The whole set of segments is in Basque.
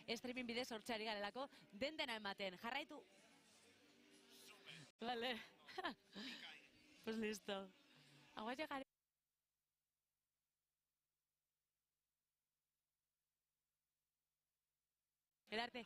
streaming bidez hortxeari garelako, dena ematen. Jarraitu. Vale. Pues listo. Agua llegaré. Quedarte.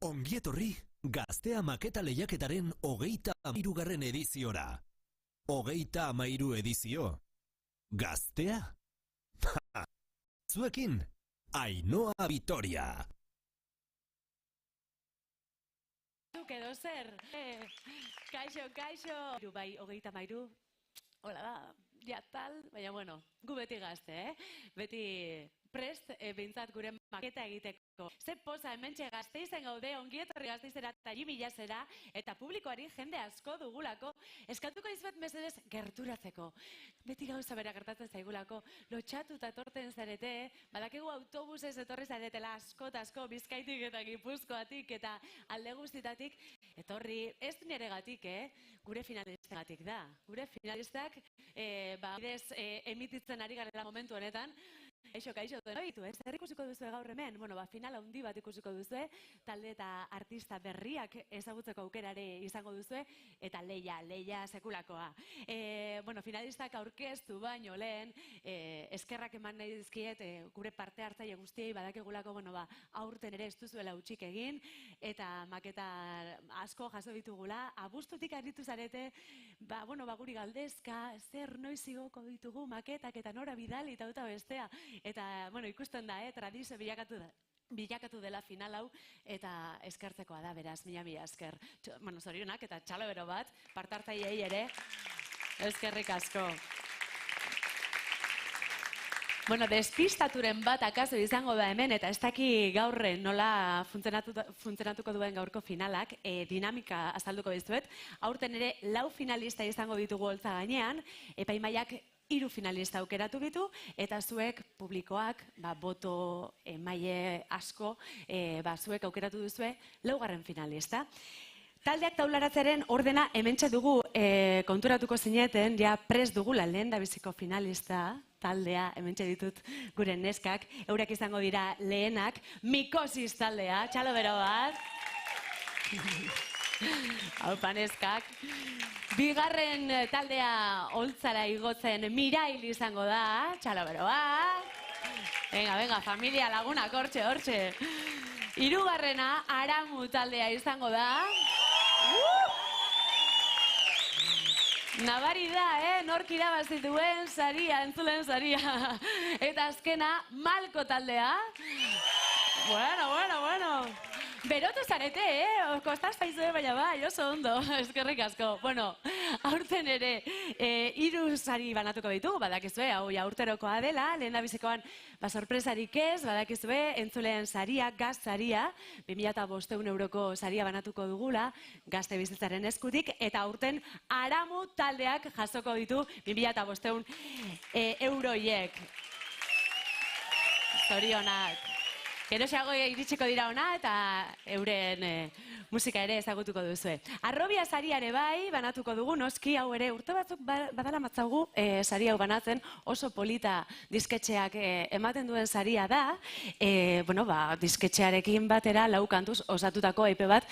Ongietorri, Gaztea maketa lehiaketaren 33. ediziora. 33 edizio. Gaztea? Zuekin, Ainhoa Vitoria. Edo zer. Kaixo. Bai, 33. Hola da, ja tal, baina bueno, gu beti gazte, Beti prest, behintzat gure maketa egiteko. Ze poza hementxe Gasteizen gaude, ongietorri Gasteizera eta Jimilazera, eta publikoari jende asko dugulako, eskatuko izuet mesedez gerturatzeko. Beti gauza bera gertatzen zaigulako, lotxatuta etorten zarete, badakigu autobusez etorri zaretela asko, Bizkaitik eta Gipuzkoatik eta alde guztitatik, etorri ez niregatik, gure finalistagatik da. Gure finalistak, bidez emititzen ari garela momentu honetan, Kaixo, zer ikusiko duzue gaur hemen? Final handi bat ikusiko duzue, talde eta artista berriak ezagutzeko aukerare izango duzue, eta leia sekulakoa. Finalistak aurkeztu baino lehen, eskerrak eman nahi dizkiet, gure parte hartzaile guztiei badakigulako, aurten ere ez duzuela hutsik egin, eta maketa asko jaso ditugula, abuztutik aritu zarete, guri galdezka, zer noiz igoko ditugu maketak eta nora bidali eta bestea. Eta, ikusten da, tradizio bilakatu dela final hau, eta eskertzekoa da, beraz, mila esker. Zorionak eta txalo bero bat, partartzaileei ere, eskerrik asko. Despistaturen bat akaso izango da hemen, eta ez daki gaurre nola funtzionatuko duen gaurko finalak, dinamika azalduko dizuet. Aurten ere, 4 finalista izango ditugu holtza gainean, epaimaiak 3 finalista aukeratu ditu, eta zuek, publikoak, boto emaile asko, zuek aukeratu duzue, 4. finalista. Taldeak taularatzaren ordena hementxe dugu konturatuko zineten, ja prest dugula lehen da biziko finalista, taldea, hementxe ditut gure neskak, eurek izango dira lehenak, Mikosis taldea, txalo bero bat. Haupa neskak. Bigarren taldea holtzara igotzen Mirail izango da, txalo bero bat. Venga, familia lagunak, hortxe. Hirugarrena Aramu taldea izango da. Nabari da, nork irabazi duen saria, entzulen saria. Eta azkena Malko taldea. Bueno. Berotu zarete, kostaz zaizue baina bai, oso ondo, eskerrik asko. Aurten ere, 3 sari banatuko ditugu, badakizue, hau aurterokoa dela, lehen da bizikoan, sorpresarik ez, badakizue, entzuleen saria, gaz saria, 2.500 euroko saria banatuko dugula, gazte bizitzaren eskutik, eta aurten Aramu taldeak jasoko ditu 2.500 euroiek. Zorionak. Geroxeago iritsiko dira ona eta euren musika ere ezagutuko duzue. Arrobia sariare bai, banatuko dugu, noski hau ere urte batzuk badala matzagu sari hau banatzen, oso polita disketxeak ematen duen saria da, disketxearekin batera 4 kantuz osatutako EP bat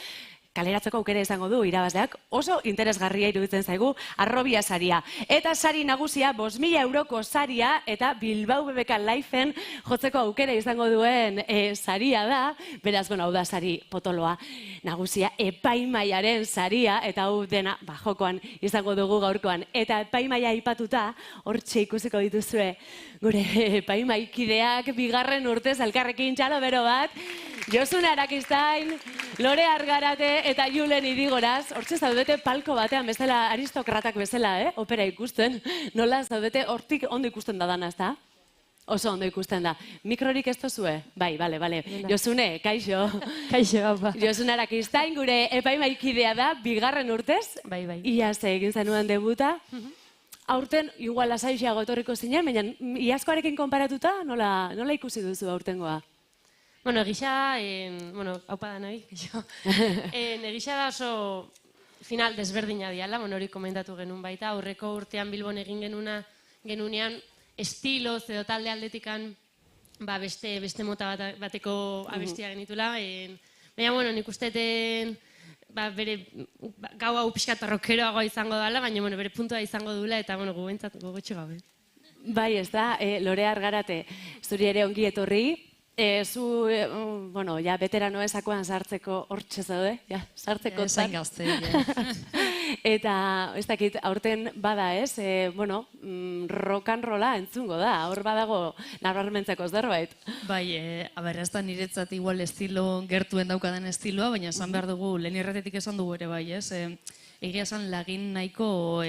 kaleratzeko aukera izango du irabazleak, oso interesgarria iruditzen zaigu Arrobia saria. Eta sari nagusia 5.000 euroko saria eta Bilbao BBK Lifeen jotzeko aukera izango duen saria da, beraz, hau da sari potoloa nagusia, epaimaiaren saria, eta hau dena jokoan izango dugu gaurkoan. Eta epaimaia aipatuta, hortxe ikusiko dituzue, gure epaimaikideak bigarren urtez elkarrekin txalo bero bat, Josun Arakistain, Lore Argarate eta Julen Idigoraz, hortxe zaudete palko batean bezala, aristokratak bezala, opera ikusten, nola zaudete, hortik ondo ikusten da dana, ezta? Oso ondo ikusten da. Mikrorik ez tozue? Bai, bale. Josune, kaixo. Kaixo, gaupa. Josun Arakistain, gure epaimaikidea da, bigarren urtez. Bai. Iaz egin zenuen debuta. Aurten, igual lasaiago etorriko zinen, baina iazkoarekin konparatuta, nola ikusi duzu aurtengoa? Bueno, egisa, haupa da nahi, egisa da oso final desberdina diala, hori komentatu genuen baita, aurreko urtean Bilbon egin genunean, estiloz edo talde aldetikan beste mota bateko abestia genitula. Baina, nik usteten bere gau hau pixkat rockeroagoa izango dela, baina bere puntua izango dula eta gubentzat gogotxe gabe. Bai, ez da, Lore Argarate, zuri ere ongi etorri. Zu, ja, veterano ezakoan sartzeko hortxe zaude, sartzeko zain gazte. Eta, ez dakit, aurten bada ez, rock and rolla entzungo da, hor badago nabarmentzeko zerbait. Bai, ez da niretzat igual estilo gertuen daukaden estiloa, baina esan behar dugu, lehen irratetik esan dugu ere bai, ez? Egia esan lagin nahiko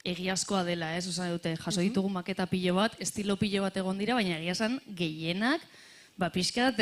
egiazkoa dela, ez? Osa dute, jaso ditugu maketa pilo bat, estilo pilo bat egon dira, baina egia esan gehienak, pixkat...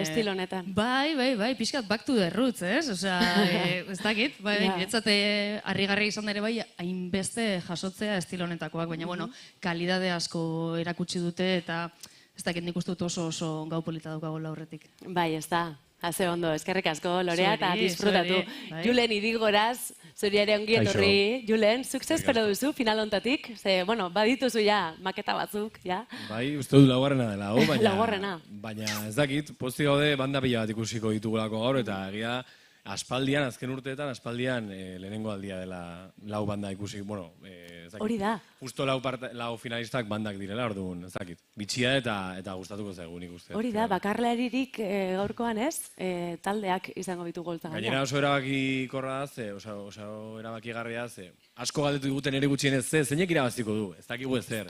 Estilo honetan. Bai, pixkat back to the roots, ez? Osa, ez dakit, niretzate harrigarri izan ere bai, hainbeste jasotzea estilo honetakoak, baina, kalidade asko erakutsi dute, eta ez dakit nik uste dut oso gau polita daukago laurretik. Bai, ez da. Haze ondo, eskerrik asko, Lorea, eta disfrutatu. Julen Idigoraz, zuri ere ongi etorri. Julen, zuk espero duzu final hontatik? Ze, badituzu ja, maketa batzuk, ja? Bai, uste dut laugarrena dela, baina ez dakit, posti gaude banda pila bat ikusiko ditugulako gaur, eta egia aspaldian, azken urteetan, lehenengo aldia dela lau banda ikusi, hori da. Justo lau finalistak bandak direla, orduan, ez dakit. Bitxia eta gustatuko zaigu nik uste. Hori da, bakarlaririk gaurkoan ez, taldeak izango bitu goltza. Gainera oso erabakikorra da, oso erabakigarria da, asko galdetu diguten ere gutxien ez zeinek irabaziko du, ez dakigu ez zer.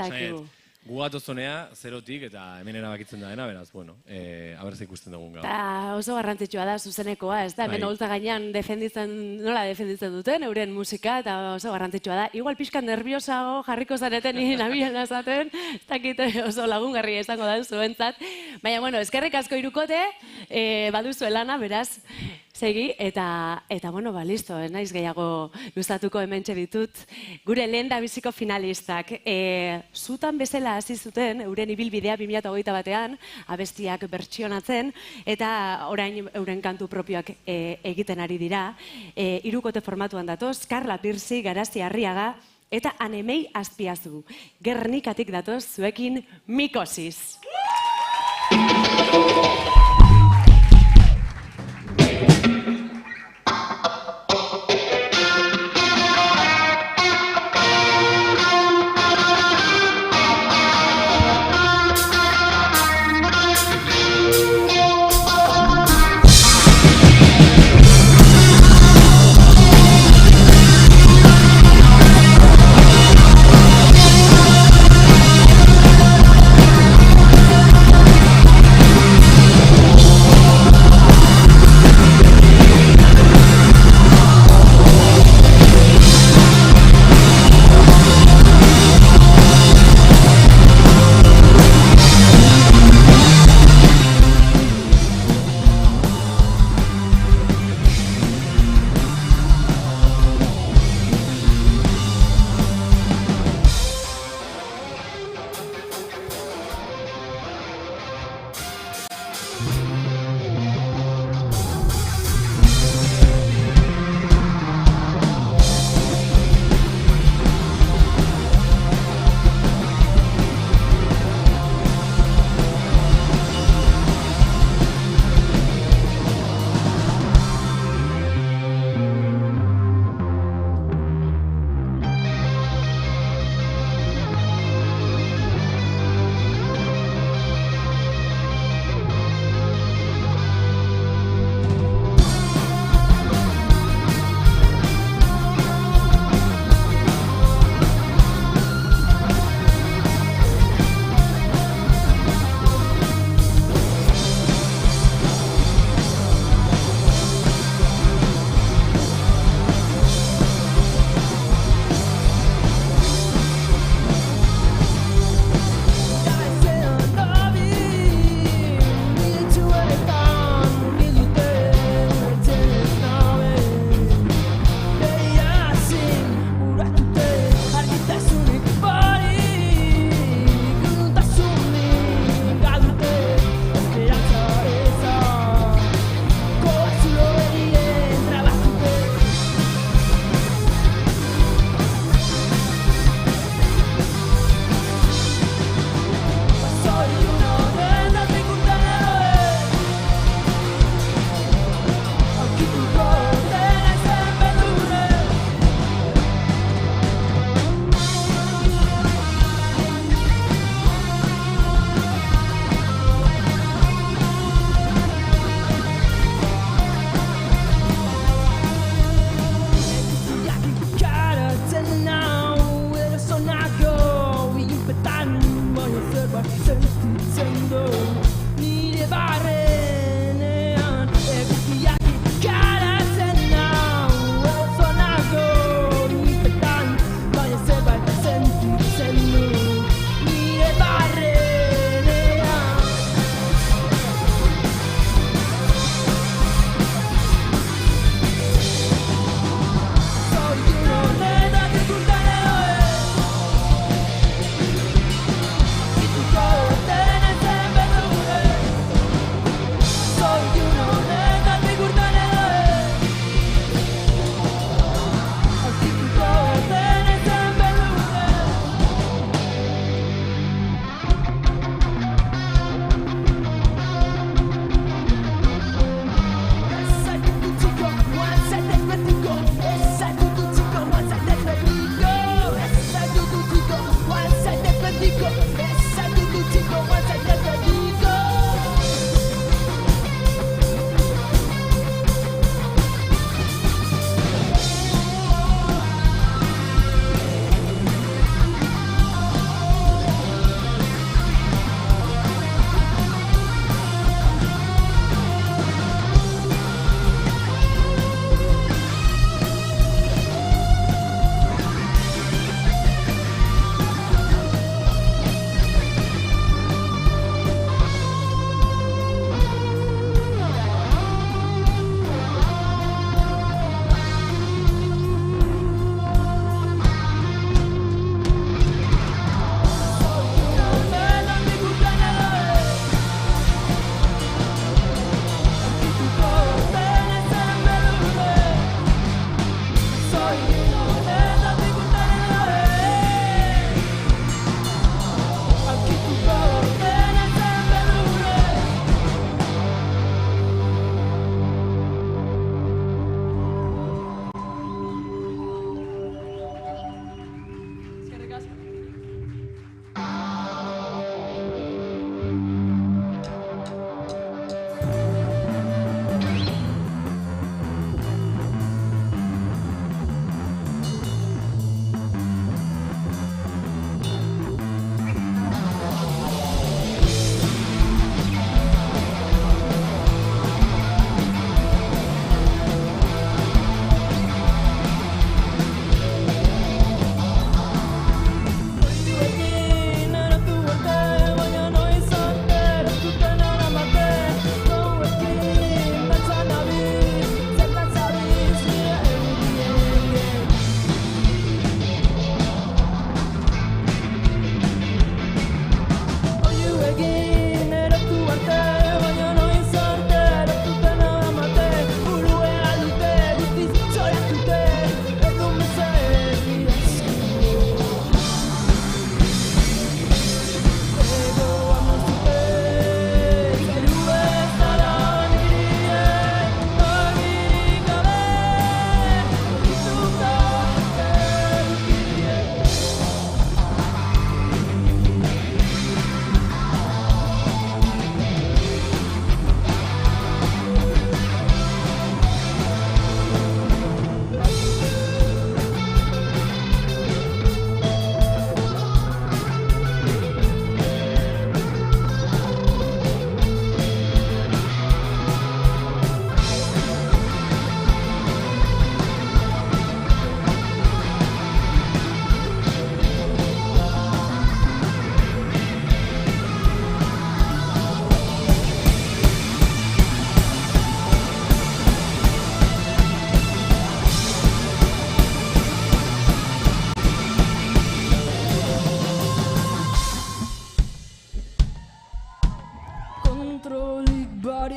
Gu gatozonea, zerotik, eta hemen erabakitzen da dena, beraz, abertze ikusten dugun gaur. Eta oso garrantzitsua da zuzenekoa, ez da, hemen holtza gainean nola defenditzen duten, euren musika, eta oso garrantzitsua da. Igual pixka nerviosago jarriko zareten nabilen azaten, ez dakite oso lagungarria izango da zuentzat. Baina, eskerrik asko hirukote, baduzu elana, beraz, segi, eta listo, naiz gehiago luzatuko hementxe ditut. Gure lehen da biziko finalistak, zutan bezala hasi zuten, euren ibilbidea 2021 batean, abestiak bertsionatzen, eta orain euren kantu propioak egiten ari dira. Hirukote formatuan datoz, Karla Pirsi, Garazi Arriaga, eta Anemei Azpiazu. Gernikatik datoz, zuekin Mikosis.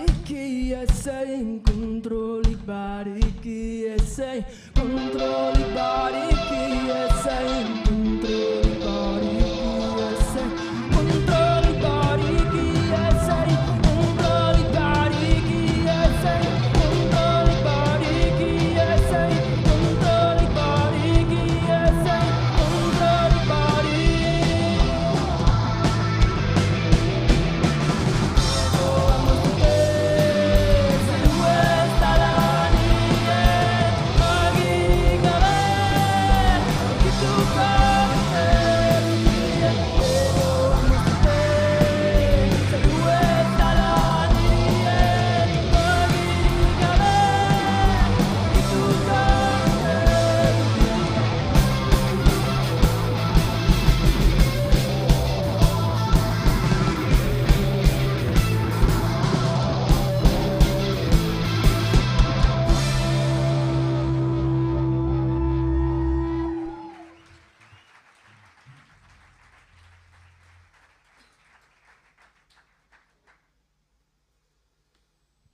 barik iezain, kontrolik barik iezain, kontrolik barik iezain, kontrolik barik iezain, kontrolik barik iezain, kontrolik barik iezain, kontrolik barik iezain, kontrolik barik iezain, kontrolik barik.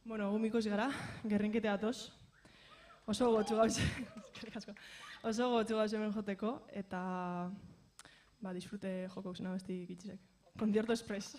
Bueno, gumikoz gara, gerrinkete atoz. Oso gotzu gauz, oso gotzu gauz hemen joteko, eta disfrute joko zena besti gitzizek. Concierto Express.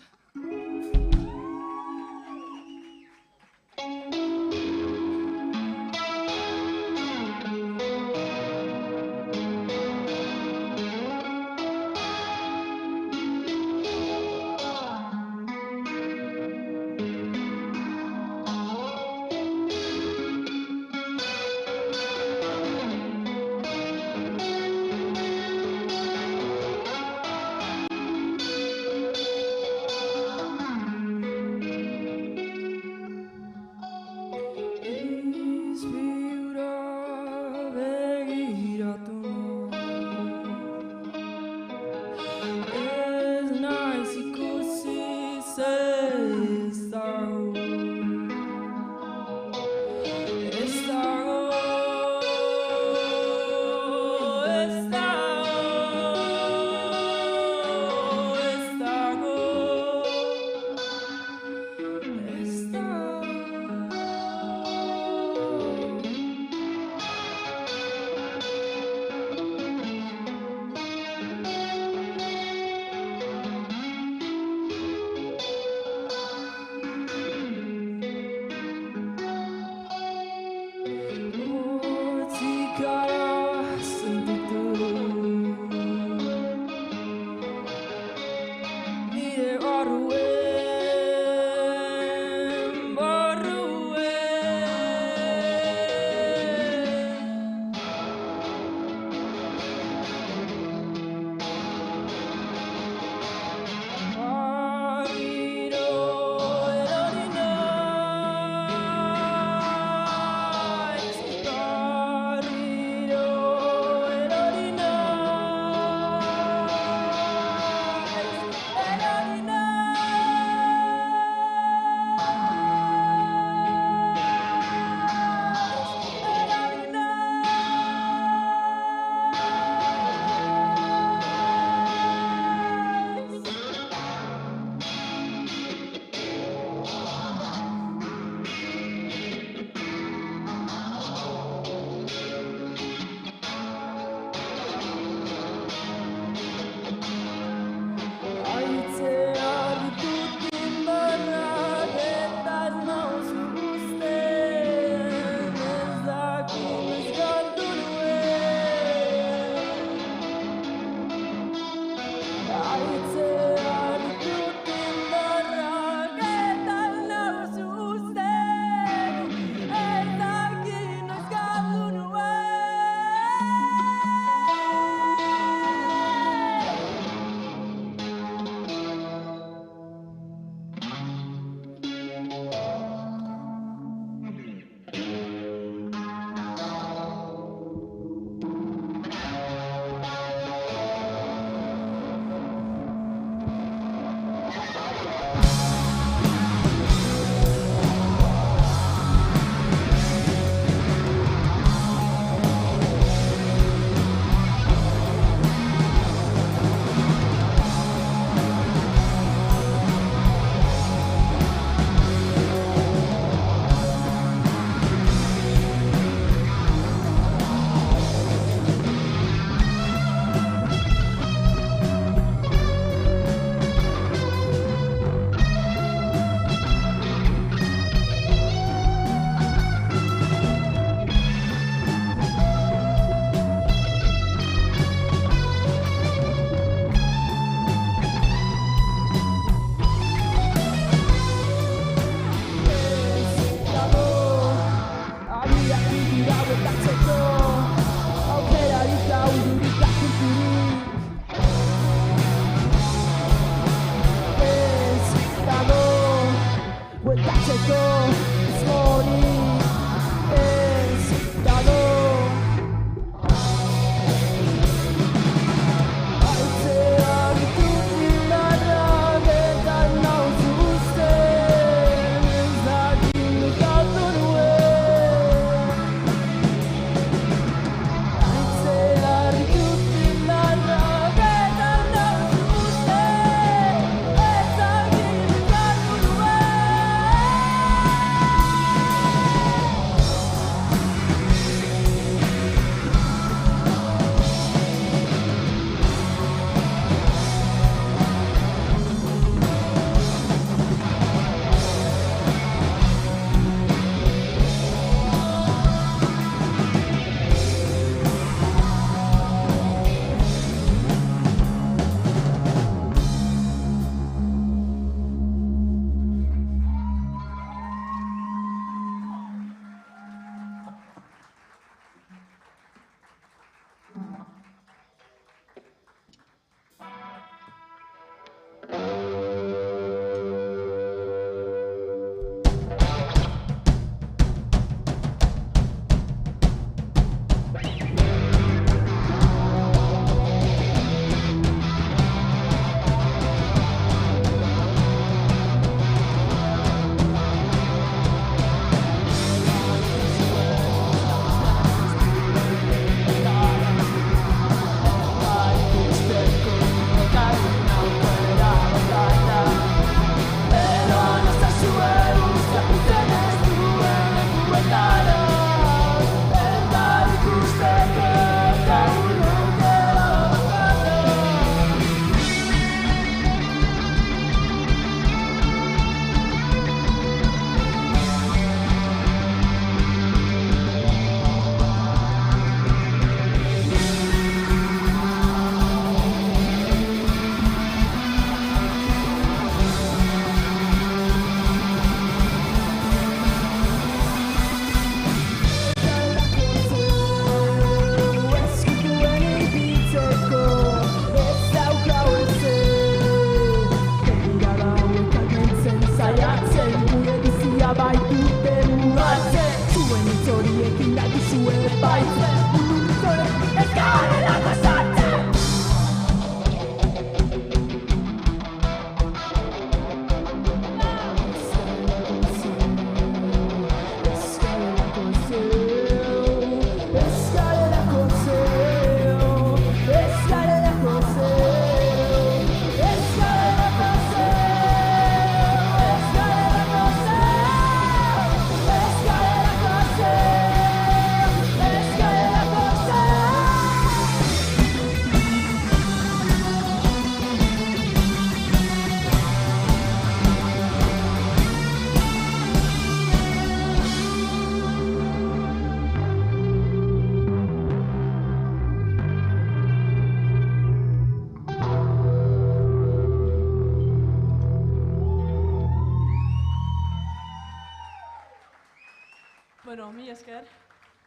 Bueno, mi esker,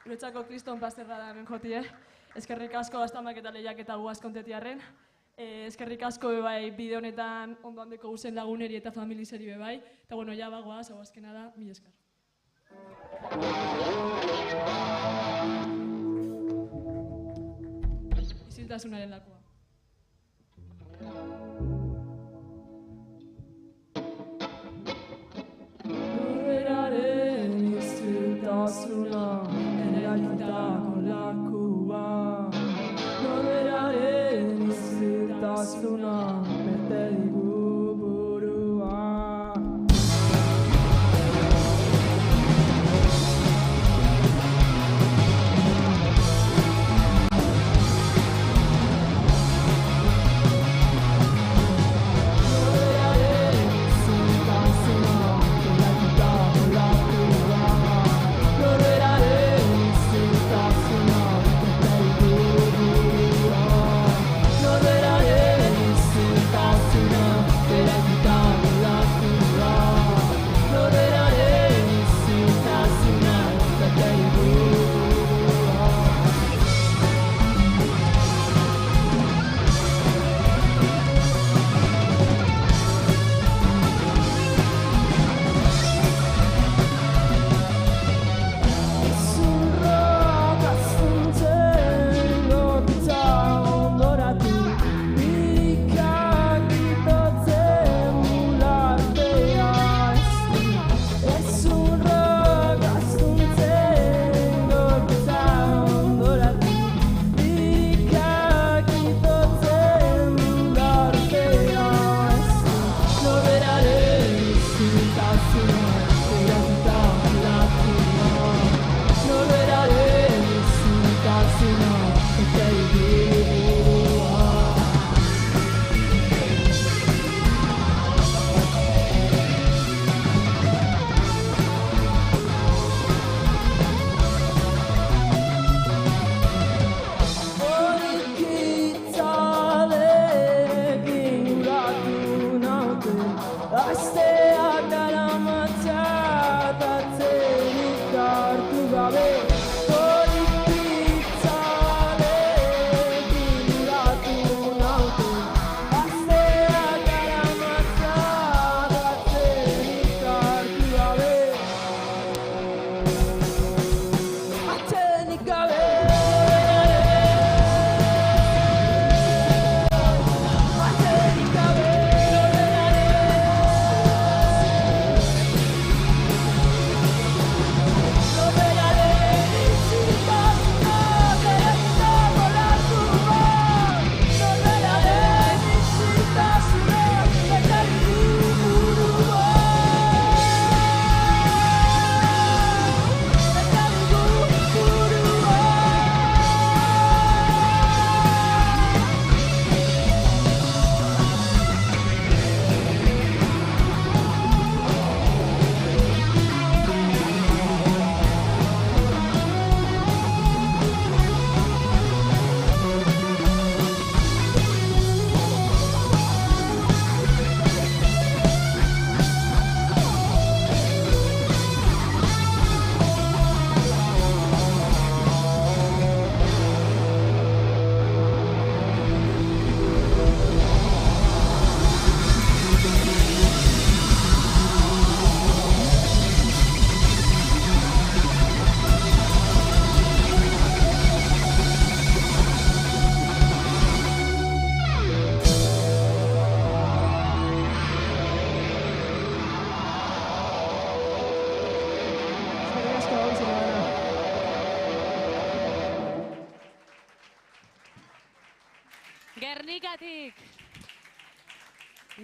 guretzako kriston plazerra da hemen jotie. Eskerrik asko Gazteamak eta lehiak eta guaz kontetiarren. Eskerrik asko bebai bide honetan ondo handeko guzen laguneri eta familizeri bebai. Eta bueno, ja bagoaz, hau azkena da, mi esker. Isiltasunaren lakoa. Norberaren isiltasuna, eraikitako lakua. Norberaren isiltasuna, bete digu burua. Norberaren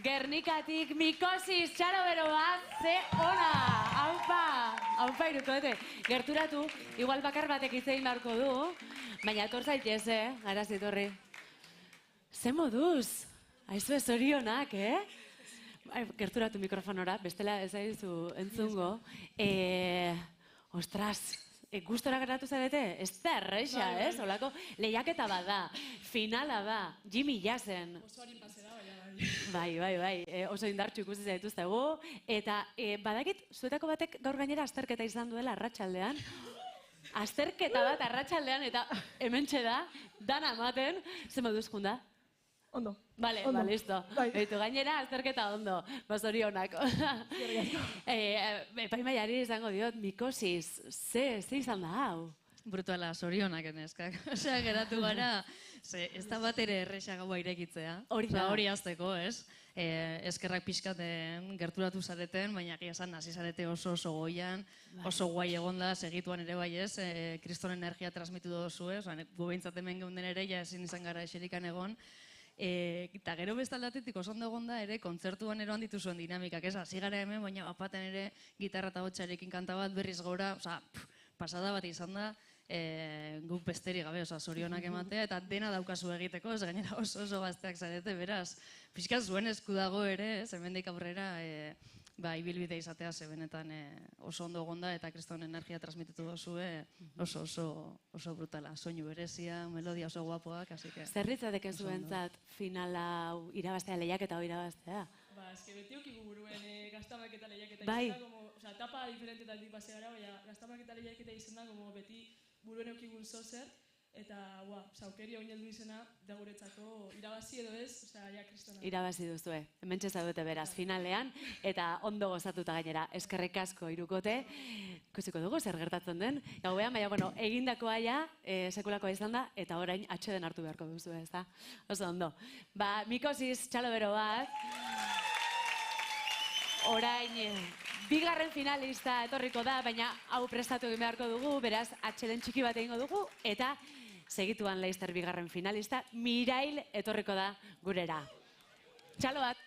Gernikatik, mikosis, txalo bero bat, ze ona, haupa irukote. Gerturatu, igual bakar batek itzein beharko du, baina etor zaitez, garazit horri. Ze moduz, aizu ez orionak, Gerturatu mikrofonora, bestela ez aizu entzungo. Ostras, gustora geratu zarete? Ez da erreixa, ez? Olako lehiaketa bat da, finala da, Jimmy Jassen. Bai, oso indartxu ikusi zaituztegu. Eta badakit, zuetako batek gaur gainera azterketa izan duela arratsaldean. Azterketa bat arratsaldean eta hementxe da, dana ematen, ze moduz junda? Ondo. Vale, listo. Beitu, gainera azterketa ondo, bazorionak. Epaimaiari izango diot, mikosis, ze izan da hau? Brutala, zorionak eneskak. Osea, geratu gara, ez da bat ere erresa gaua irekitzea. Hori azteko, ez? Eskerrak pixkaten gerturatu zareten, baina egia esan hasi zarete oso goian, oso guai egonda, segituan ere bai ez, kriston energia transmitu dozu, ez? Gu behintzat hemen geunden ere, ja ezin izan gara eserikan egon. Eta gero bestaldatetik oso ondo egonda ere, kontzertuan eroan dituzuen dinamikak, ez? Hasi gara hemen, baina bapaten ere, gitarra eta hotxarekin kanta bat berriz gora, pasada bat izan da, guk besteri gabe, zorionak ematea, eta dena daukazu egiteko, ez gainera oso gazteak zarete, beraz, pixka zuen esku dago ere, hemendik aurrera, ibilbide izatea benetan oso ondo egonda, eta kriston energia transmititu dozue, oso brutala, soinu berezia, melodia oso guapoak, así que... Zerritzatek ez duentzat finala irabaztea, lehiaketa hau irabaztea? Ez que beti okigu buruen gaztamaketa lehiaketa Bai. izan da, etapa diferentetatik pasea gara, baina gaztamaketa lehiaketa izan da, beti buruen eukigun zozer, eta saukeri hori heldu izena, da guretzako irabazi edo ez, ja kristona. Irabazi duzue, hementxe zaudete beraz finalean, eta ondo gozatuta gainera, eskerrik asko irukote, ikusiko dugu zer gertatzen den, gauean, baina, egindakoa ja, sekulakoa izan da, eta orain atxeden hartu beharko duzu, ez da? Oso ondo. Mikosis, txalo bero bat, orain, bigarren finalista etorriko da, baina hau prestatu egin beharko dugu, beraz, atxeden txiki bat egingo dugu, eta segituan Leicester bigarren finalista, Mirail etorriko da gurera. Txalo bat!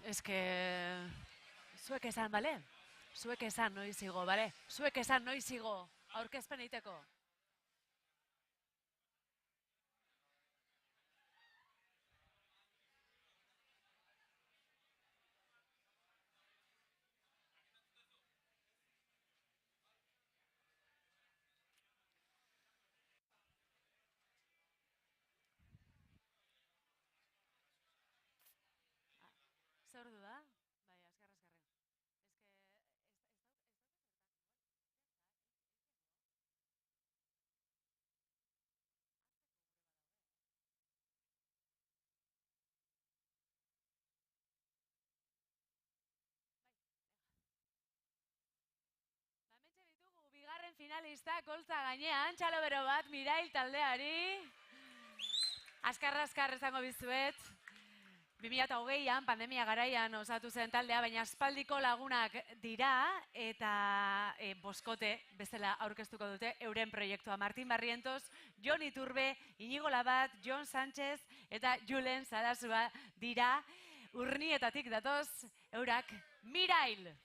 Zuek esan, bale? Zuek esan noiz igo, bale? Zuek esan noiz igo, aurkezpen egiteko. Zer ordu da? Bai, azkarra. Hementxe ditugu bigarren finalista koltza gainean, txalo bero bat Mirail taldeari. Azkar izango bizuet. 2020an, pandemia garaian osatu zen taldea, baina aspaldiko lagunak dira eta boskote bezala aurkeztuko dute euren proiektua. Martin Barrientos, Jon Iturbe, Inigo Labat, Jon Sánchez eta Julen Sarasua dira. Urnietatik datoz, eurak Mirail!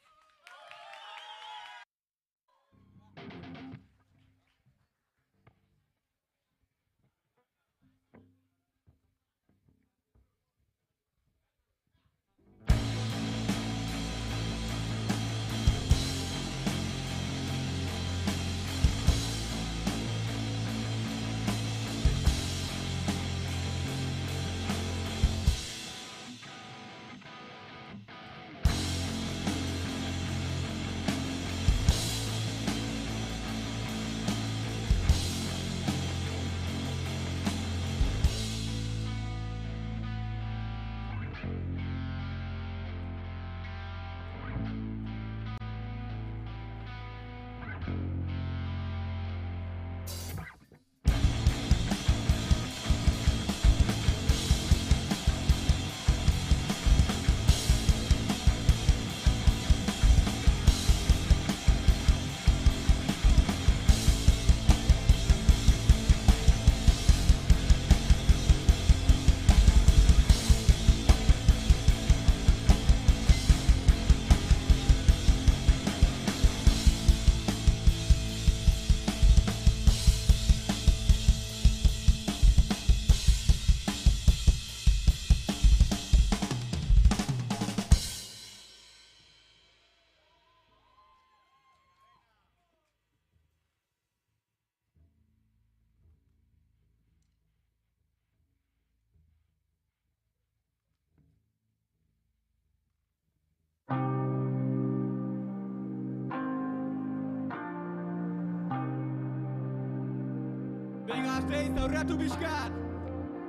Venga, Gasteiz, aurratu bizkat!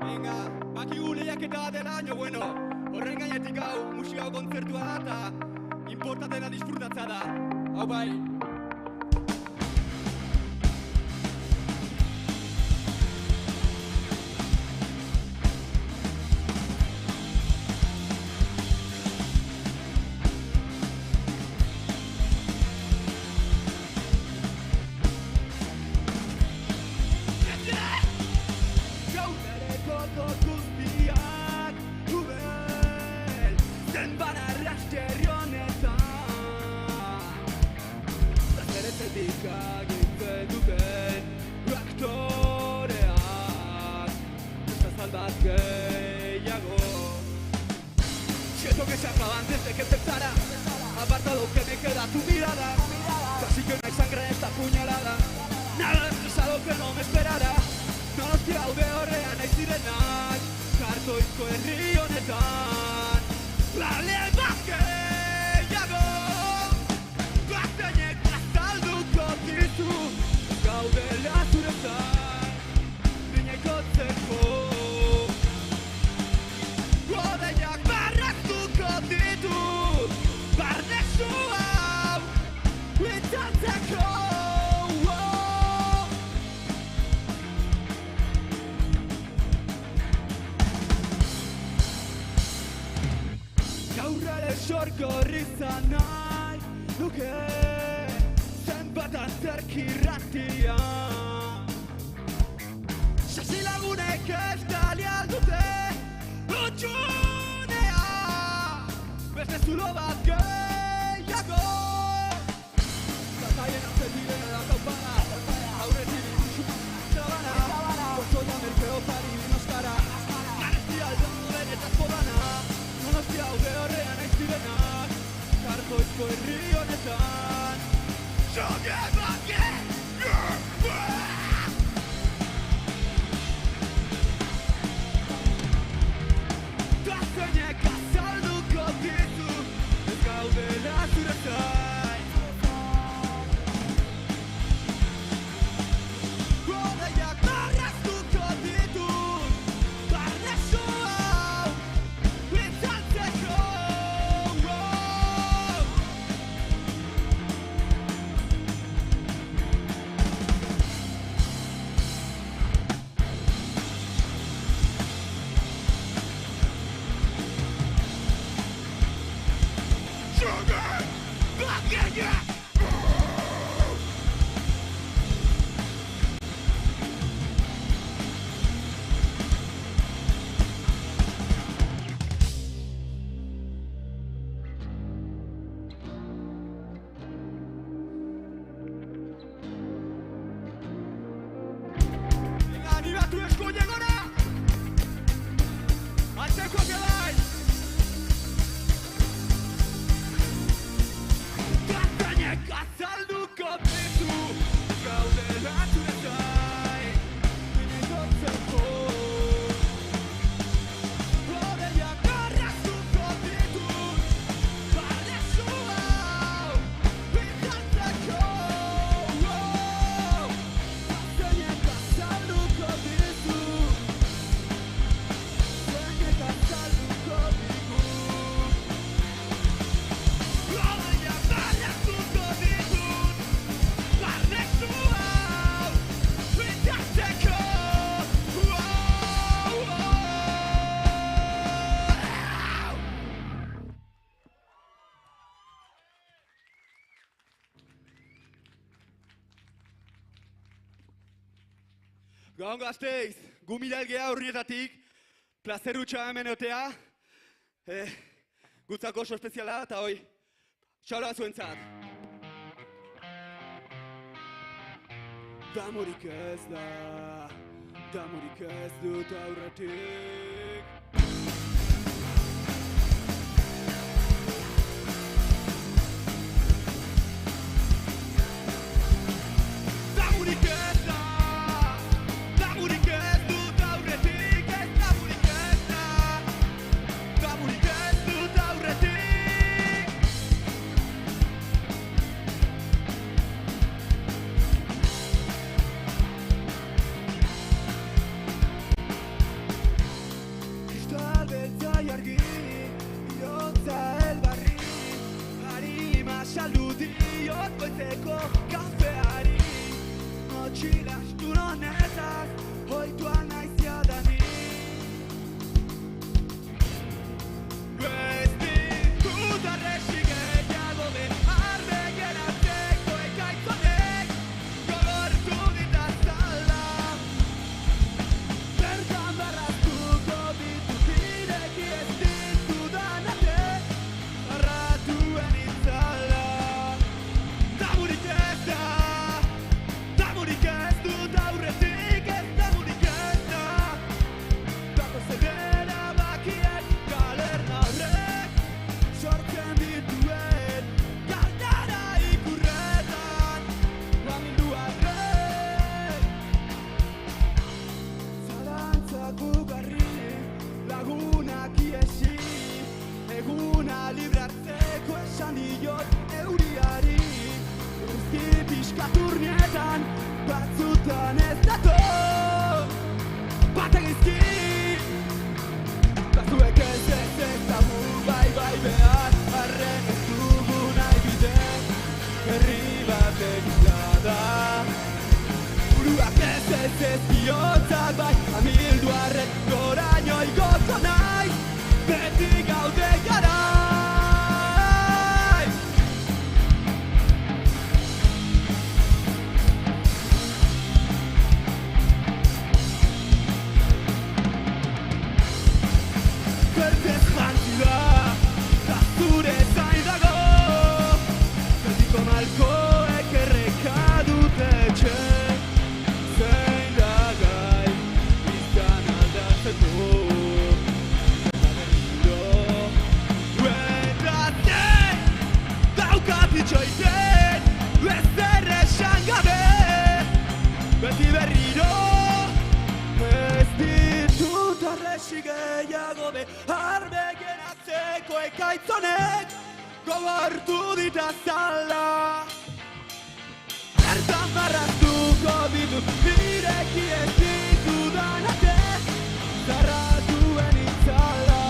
Venga, bakigu lehiaketa dela, bueno, horren gainetik hau musika kontzertua da eta importantena disfrutatza da. Hau bai! Siento que se acaba antes de que empezara. Aparta lo que me queda, tu mirada. Casi que no hay sangre en esta puñalada. Nada estresado que no me esperara. No nos tira horrean nahi zirenak. Kartoizko herri honetan lale bakeiago Gaztainek azalduko ditu gaudela zuretzan binekotzeko Godeiak barraktuko ditu barnexu hau Itzatzeko Gaurrare sorkorri izan nahi nuke zenbat antzerki irratian Sasi lagunek ez dali aldute utxunea zulo bat gehiago. Zataien hauten direna da kaupara, aurretik ikusu trabana, gozotan merkeotari binoskara, garestia alden duen eta zodana, Donostia haude horrean aiz direnak, Kartoizko herri honetan. Joge bake! Gaztainek azalduko dizu, ez gaudela zure zain. Godaiak marraztuko ditut, barne zu hau, itzaltzeko. Animatu eskuine gora! Atzeko gelai! Gaztainek azalduko ditu, gaudela zure zain, inigotzeko. Godaiak marraztuko ditut, barne zu hau, itzaltzeko. Gaztainek azalduko ditu, zeinek azalduko ditu. Godaiak marraztuko ditut, barne zu hau, itzaltzeko. Gaun Gasteiz, gu miralgea urrietatik, plazer hutsa hemen otea, gutzako oso espeziala eta hoi, txaloa zuentzat. Damorik ez da, damorik ez dut aurretik. Damorik ez da, damorik ez dut aurretik, ez damorik ez da, damorik ez dut aurretik. Kristal beltza jargi, bihotza elbarri, harima saldu diot goizeko kafeari. Motxila astun honetaz, oitua naiz jadanik. Ez ditut arresi gehiago behar begeratzeko ekaitzonek, gogortu ditazala. Bertan barraztuko ditut ireki ez ditudan arte, arratuen itzala. Damurik ez da, damurik ez dut aurretik, ez damurik ez da. Bako zedera bakien galerna horrek, sortzen dituen galdara ikurretan, lamindu arrek. Zalantzak bugarri, lagunak iesi, eguna libratzeko esan diot euriari. Eguzki pixkaturnietan, batzutan ez dato, bategizki. Batzuek ez damu, bai behar, arren ez dugu nahi bide, herri bat egizada. Buruak ez bihotzak bai, amildu arren goraino igotza nahi, beti gaude garai. Bertez jantzi da, da zure Herriko malkoek erreka dute etxe zein da gai izan aldatzeko eta berriro duetatzen daukat itxoiten ezer esan gabe beti berriro ez ditut arresi gehiago behar begiratzeko ekaitzonek gogortu ditazala Bertan marraztuko ditut ireki ez ditudan ate zarratuen itzala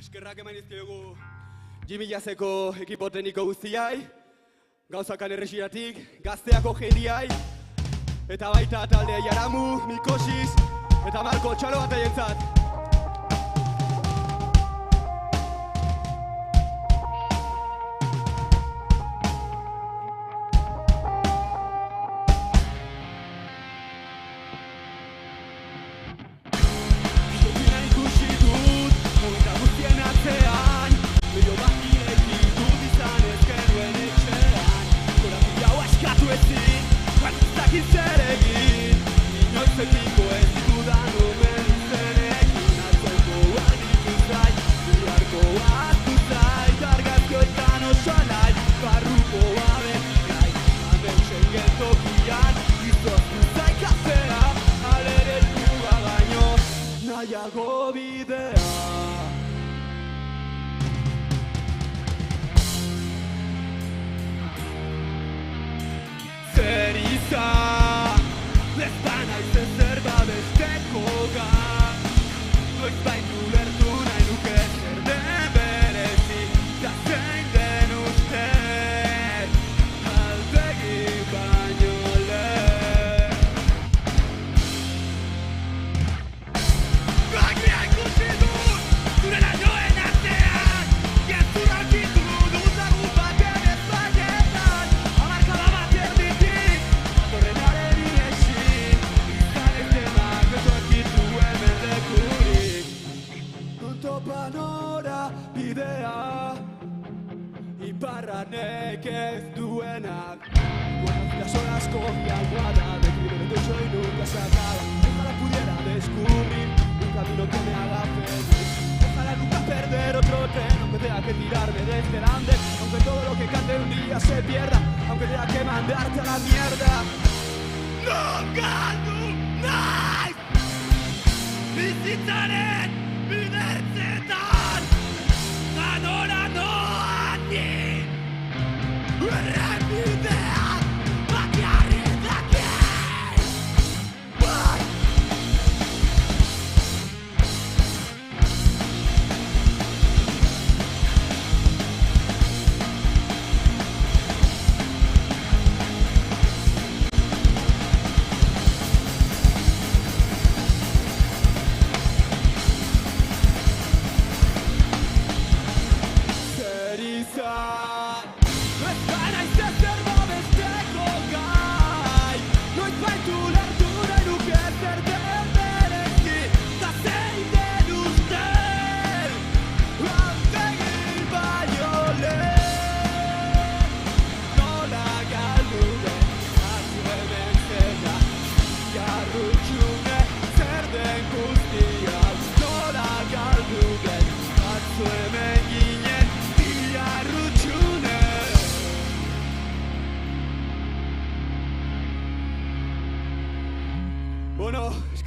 Eskerrak eman izkiogu Jimmy Jazzeko ekipo tekniko guztiai, Gauzakan Erresiratik, Gazteako jediai, eta baita talde Jaramu, Mikosis, eta Marko Txalo bat aientzat. Nahiago bidea Zer izan Ez da naiz ezer babesteko gan Noiz bain ulertu nahi nuke zer den berezi Da zein den uste Aldegi baino lehen Bagria ikusi dut Zure lainoen artean Gezurra aurkitu dut lagun baten ezbainetan Amarkada bat erditik Atorrenaren inesin Izan ez denak ez aurkitu hemen lekurik Non topan ora bidea Iparra nekez duenak Las horas con mi almohada de crimen de hecho y nunca se acaba Ojalá pudiera descubrir un camino que me haga feliz Ojalá nunca perder otro tren Aunque tenga que tirarme de este andén Aunque todo lo que cante un día se pierda Aunque tenga que mandarte a la mierda Nunca du naiz Bizitzaren bidertzetan Ganora noatik Errepideak bakarrik dakit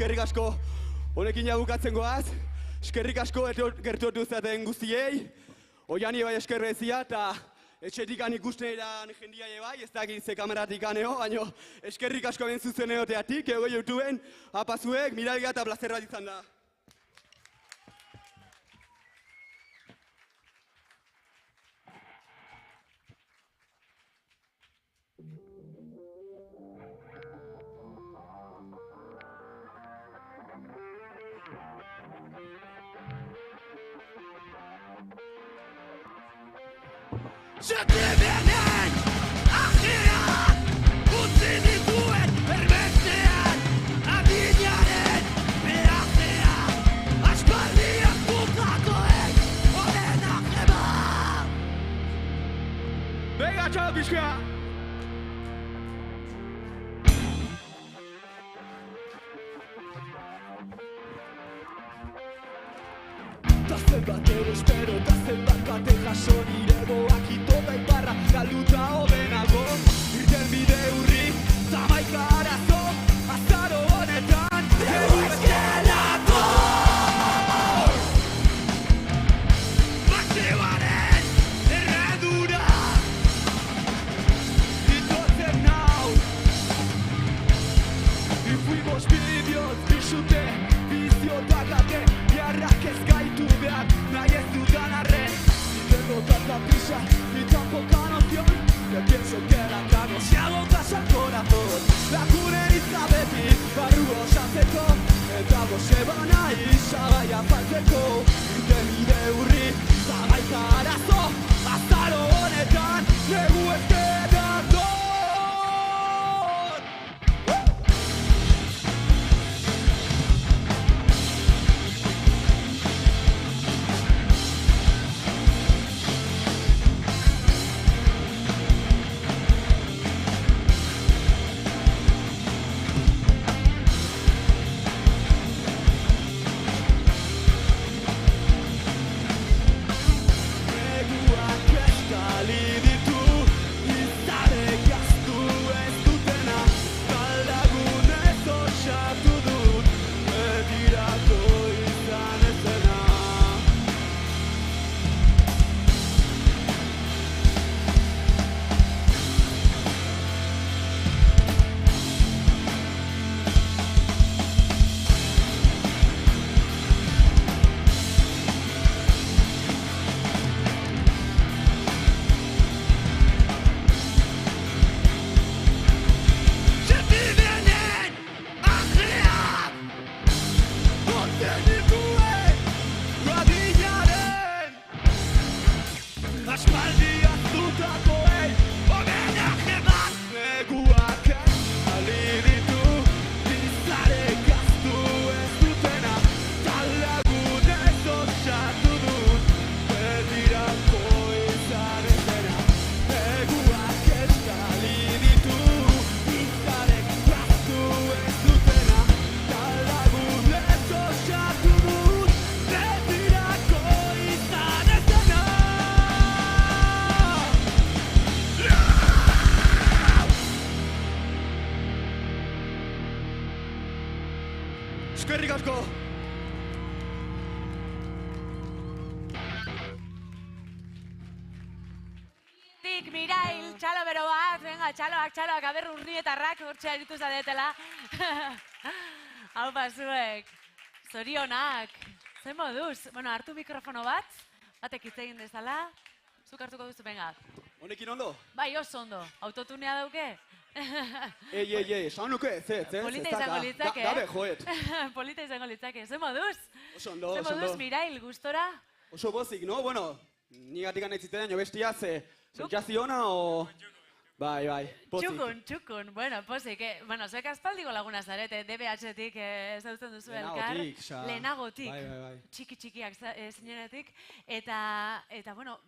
eskerrik asko. Honekin jabukatzen goaz. Eskerrik asko gertuatu zaten guztiei. Oiani bai eskerrezia eta etxetik ikusten eran jendia bai, ez dakit ze kameratik aneo, baina eskerrik asko ben zuzen egoteatik, ego YouTubeen, apazuek, miralga eta plazer bat izan da. Zertibenen ahira utzi dituen erbestean adinaren behaztea aspaldiak bukatoek honenak eba. Venga, txau, pixka! Ta zenbatero espero, ta zenbat bate jaso nire goak itota iparra galduta hobenago. Irten bide urri, zamaika arazo, azaro honetan egu eskelako. Bakzioaren erredura itotzen nau. Y fuimos vídeos, bisute, biziotakate, biarrak ez gaitu behar, nahi ez dudan arren. Y tengo tanta prisa y tan poca noción, que pienso que la cago si hago caso al corazón. Lagunen izabetik, barru osatzeko, eta gozeba nahi sabaia faltzeko. Irten bide urri, zamaika arazo, azaro honetan, negu eskerako. Eskerrik asko! Mirail, txalo bero bat, venga, txaloak, aber urnietarrak, hortxe aritu zadetela. Hau zuek, zorionak, zen moduz. Bueno, hartu mikrofono bat, batek hitz egin dezala, zuk hartuko duzu, venga. Honekin ondo? Bai, oso ondo, autotunea dauke? Ei, esan nuke ez. Polita izango litzake, Gabe, joet. Polita izango litzake, zen moduz? Oso ondo. Zen moduz, Mirail, gustora? Oso gozik, no? Bueno, nigatik anaitzitean jo bestia, sentsazioa o... Bai, pozik. Txukun, bueno, pozik. Bueno, zuek aspaldiko laguna zarete, DBH-tik zautzen duzu elkar. Lehenagotik. Bai. Txikiak zinenetik. Eta, bueno,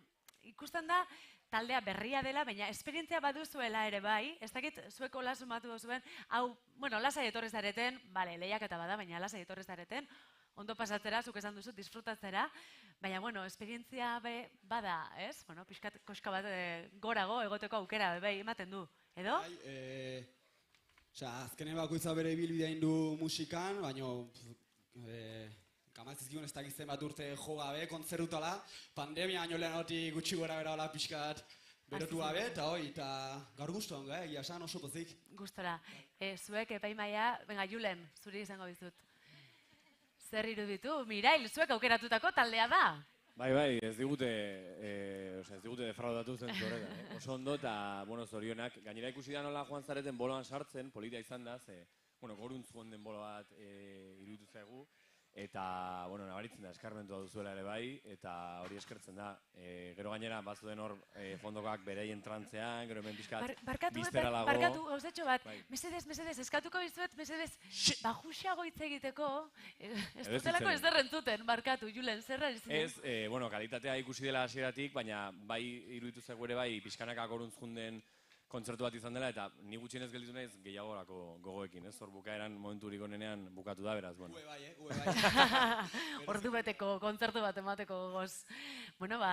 ikusten da, taldea berria dela, baina esperientzia baduzuela ere bai, ez dakit zueko lasumatu duzuen, hau, bueno, lasai etorri zareten, bale, lehiaketa bada, baina lasai etorri zareten, ondo pasatzera, zuk esan duzu, disfrutatzera, baina, bueno, esperientzia bada, ez? Bueno, pixkat koska bat gorago egoteko aukera bai ematen du, edo? Azkenen bakoitza bere ibilbidea du musikan, baina kamazizkigun ez dakizten bat urte jo gabe, kontzertutala, pandemia baino lehen gutxi gora bera hola pixkat berotu gabe, eta gaur guztu honga, egia esan oso pozik. Gustora. Zuek epaimaia, venga, Julen, zuri izango bizut. Zer iruditu? Mirail, zuek aukeratutako taldea da. Bai, ez digute defraudatu zentzu horretan. Oso ondo eta, zorionak. Gainera ikusi da nola joan zareten boloan sartzen, polita izan da, goruntz joan den bolo bat iruditu zaigu. Eta, nabaritzen da, eskarmentua duzuela ere bai, eta hori eskertzen da. Gero gainera, bazuen hor fondokak bereien trantzean, gero hemen pixkat biztera lago. Barkatu, gauzetxo bat, mesedez, eskatuko bizuet, mesedez, bajuxago hitz egiteko, ez dutelako ez derrentzuten, barkatu, Julen, zerra izan? Ez, kalitatea ikusi dela hasieratik, baina bai iruditu zaigu ere bai, pixkanaka goruntz junden kontzertu bat izan dela, eta ni gutxienez gelditu naiz gehiagorako gogoekin, ez? Hor bukaeran momenturik onenean bukatu da, beraz, bueno. Ue bai. Ordu beteko kontzertu bat emateko gogoz.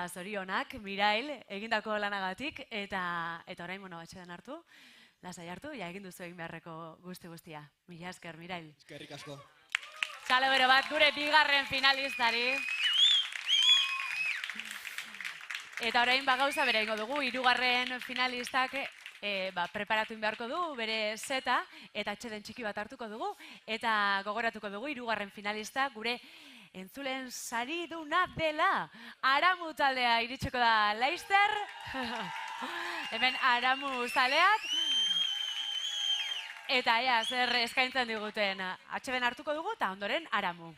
Zorionak, Mirail, egindako lanagatik, eta orain, atxedan hartu, lasai hartu, egin duzu egin beharreko guztia. Mila esker, Mirail. Eskerrik asko. Txalo bero bat, gure bigarren finalistari. Eta orain gauza bere ingo dugu, hirugarren finalistak preparatu beharko du bere seta, eta atxeden txiki bat hartuko dugu, eta gogoratuko dugu hirugarren finalista gure entzulen sariduna dela. Aramu taldea iritsiko da Laster. Hemen Aramu zaleak. Eta zer eskaintzen diguten atxeden hartuko dugu, eta ondoren Aramu.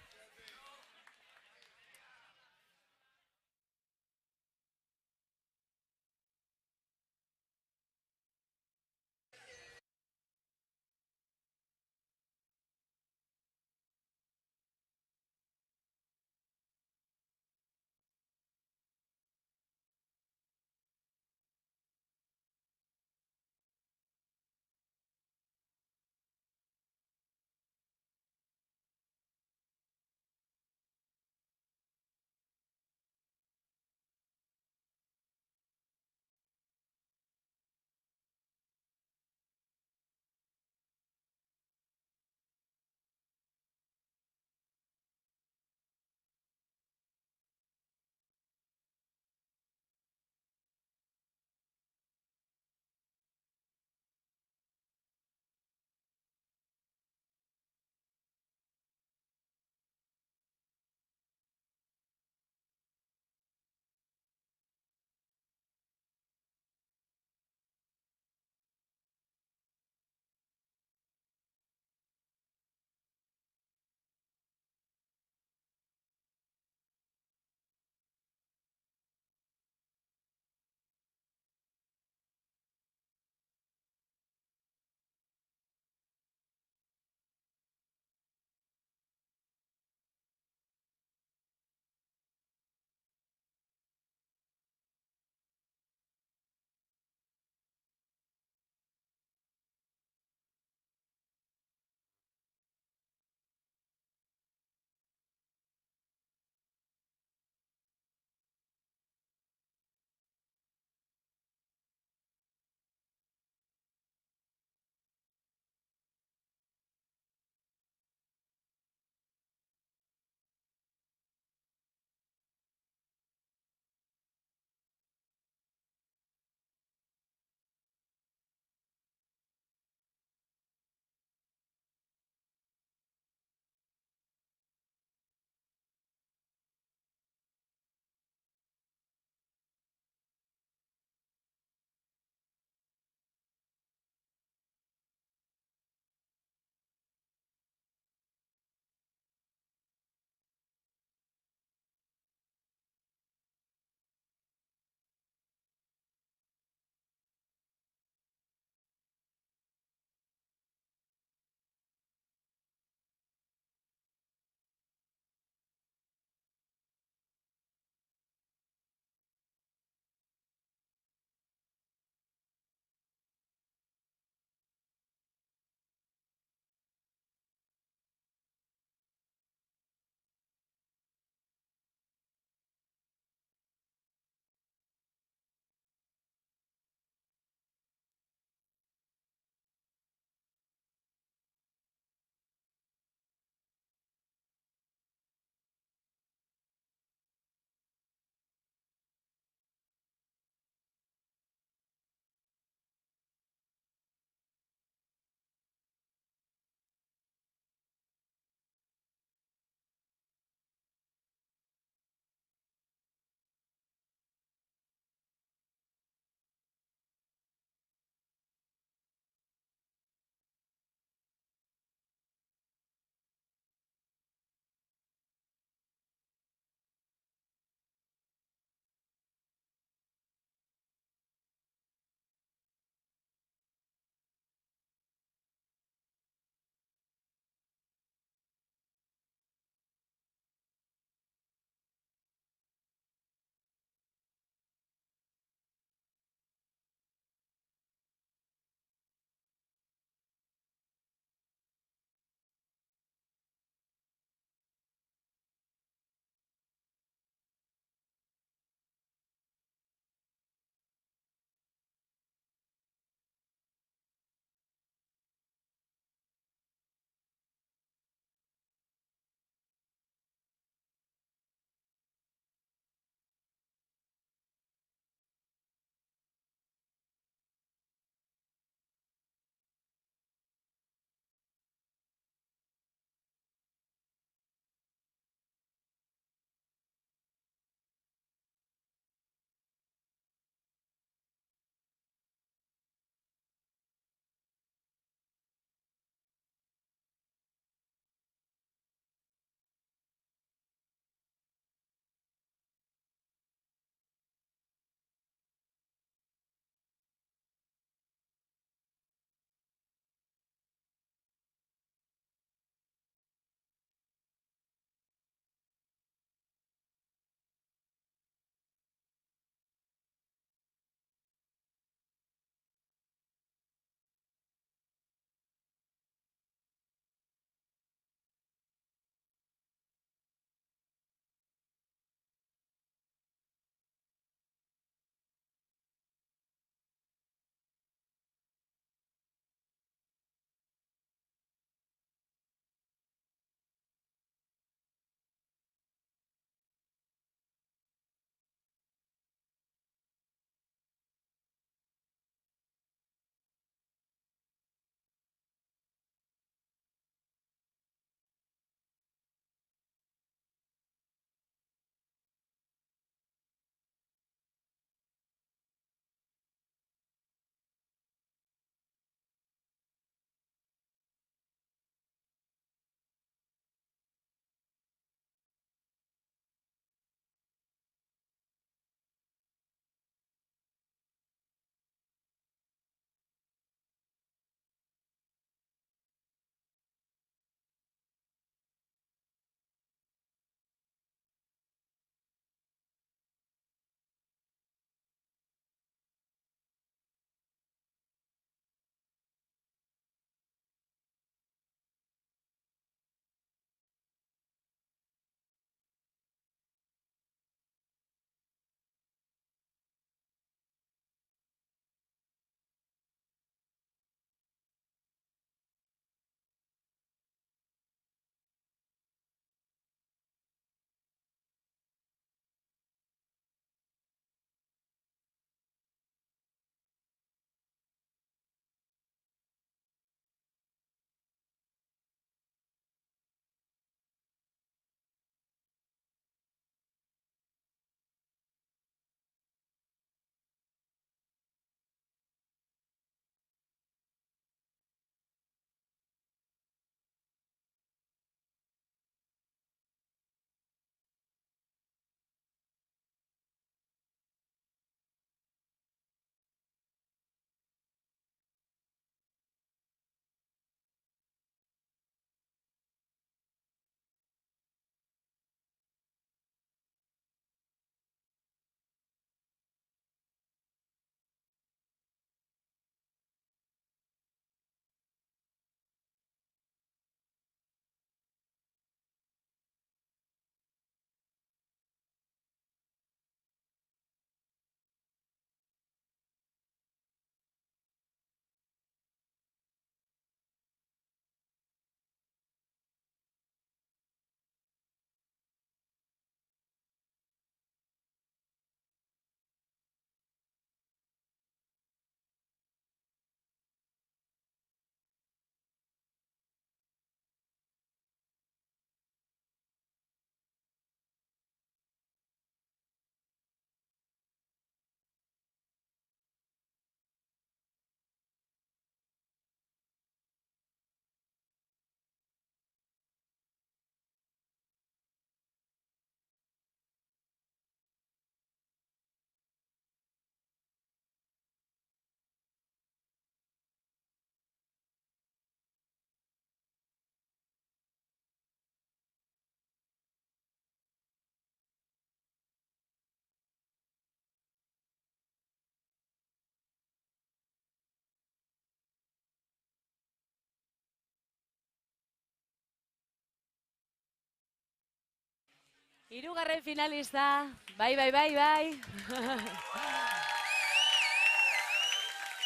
Hirugarren finalista, bai.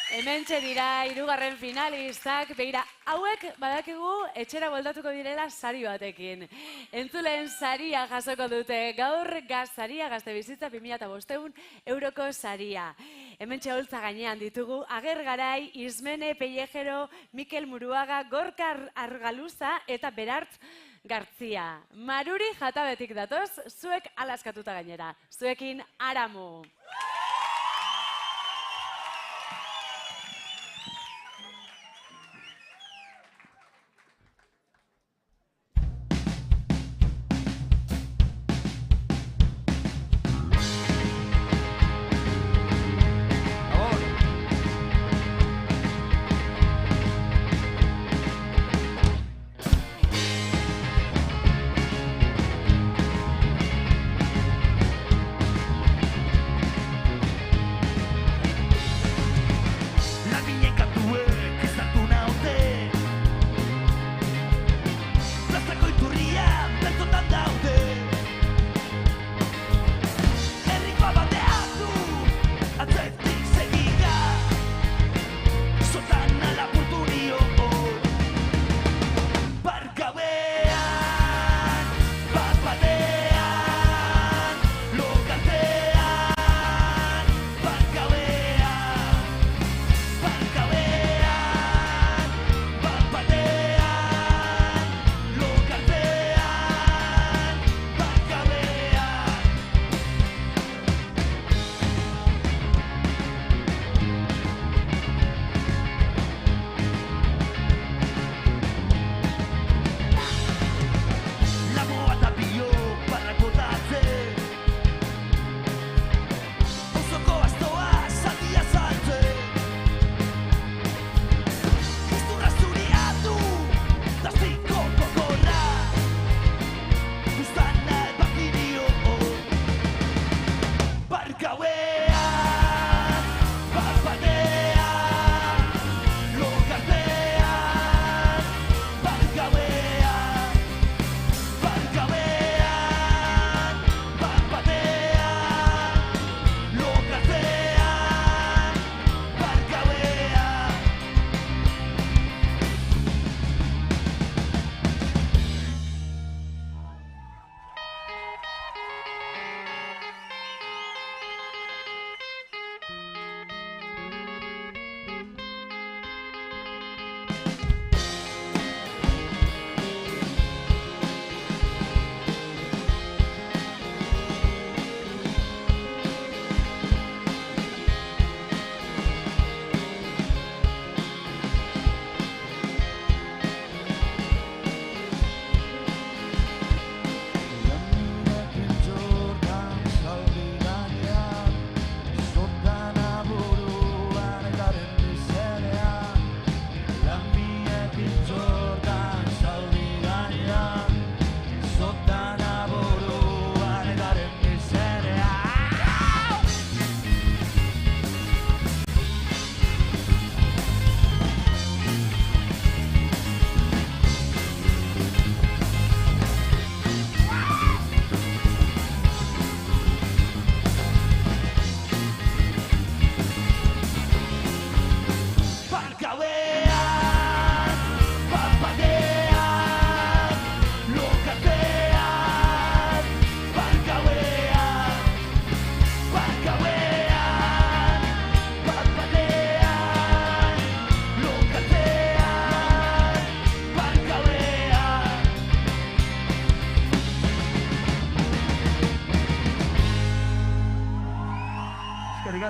Hementxe dira, hirugarren finalistak, begira, hauek badakigu etxera bueltatuko direla sari batekin. Entzuleen saria jasoko dute, gaur saria, Gazte Bizitza 2500 euroko saria. Hementxe holtza gainean ditugu, Ager Garai, Ismene Pellejero, Mikel Muruaga, Gorka Argaluza eta Berartz Gartzia. Maruri Jatabetik datoz, zuek alaskatuta gainera. Zuekin Aramu.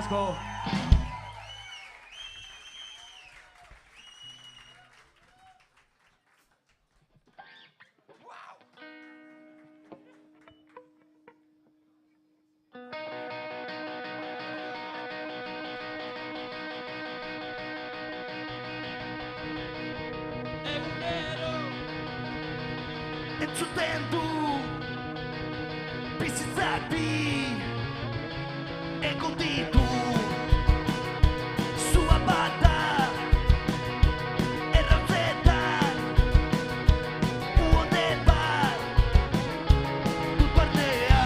asko. Entzuten du bizitzak bi egon ditu zua bata errantzetan uote bat dut partea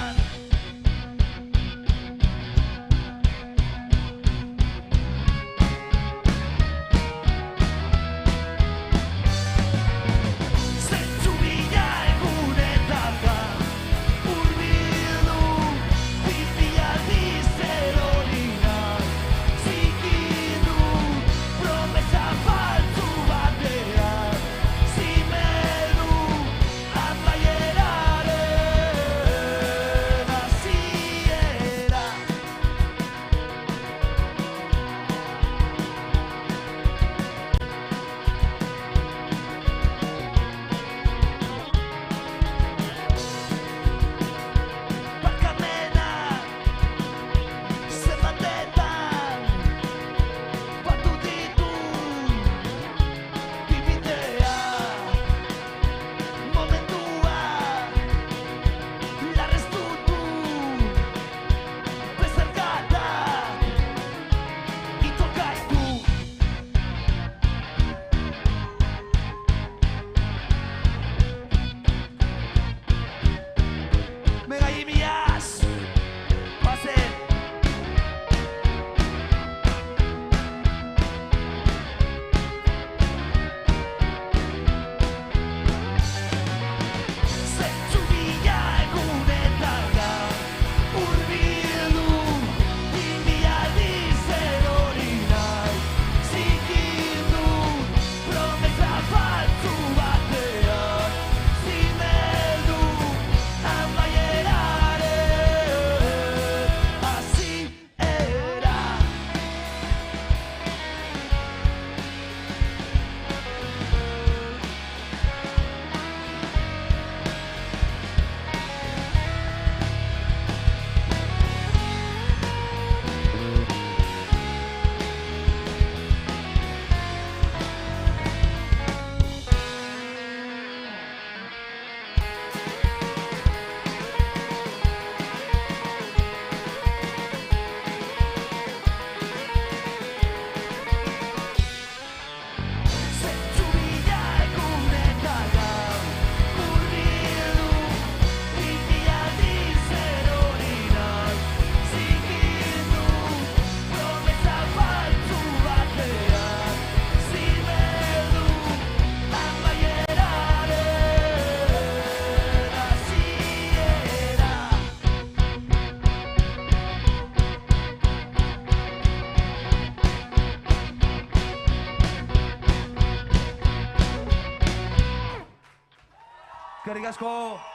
eskerrik asko!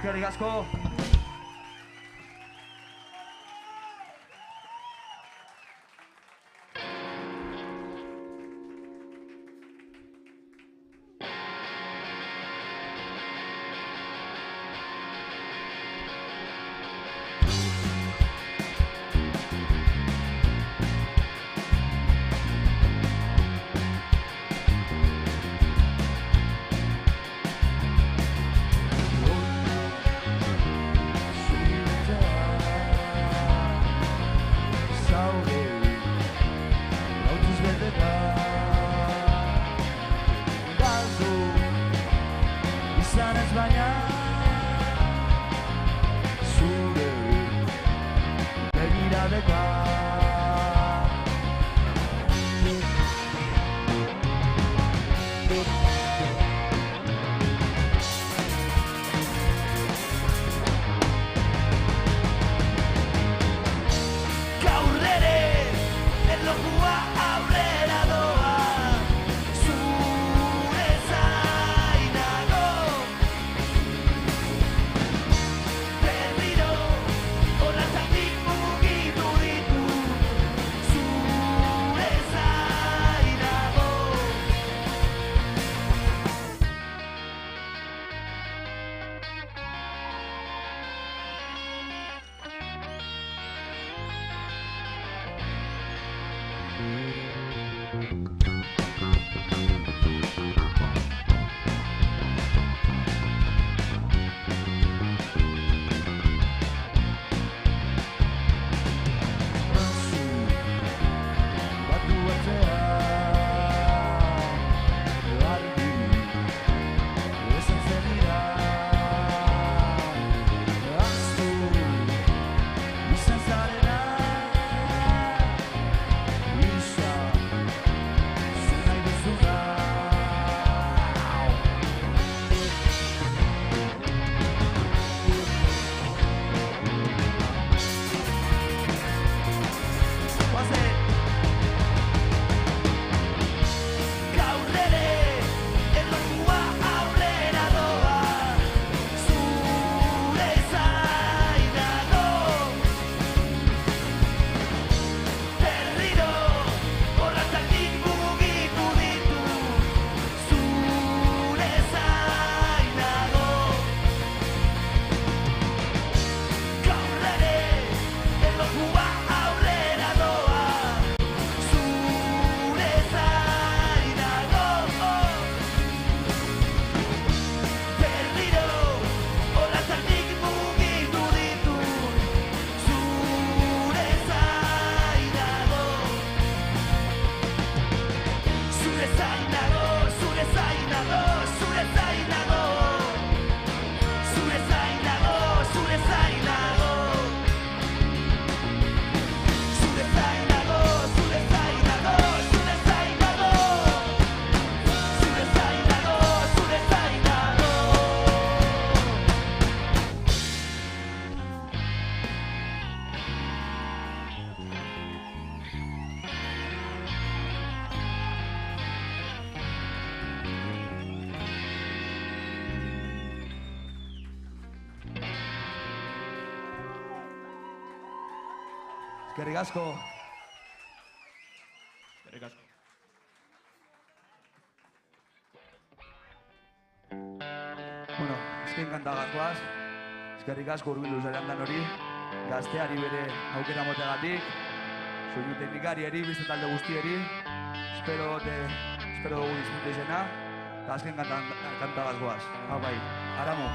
Eskerrik asko! Eskerrik asko. Eskerrik asko. Bueno, azken kanta gazkoaz. Eskerrik asko hurbildu zarean dan hori. Gazteari bere aukera motegatik. Soinu teknikariari, beste talde guztieri. Espero dugu disfrute izena. Eta azken kanta gazkoaz. Hau bai, Aramu.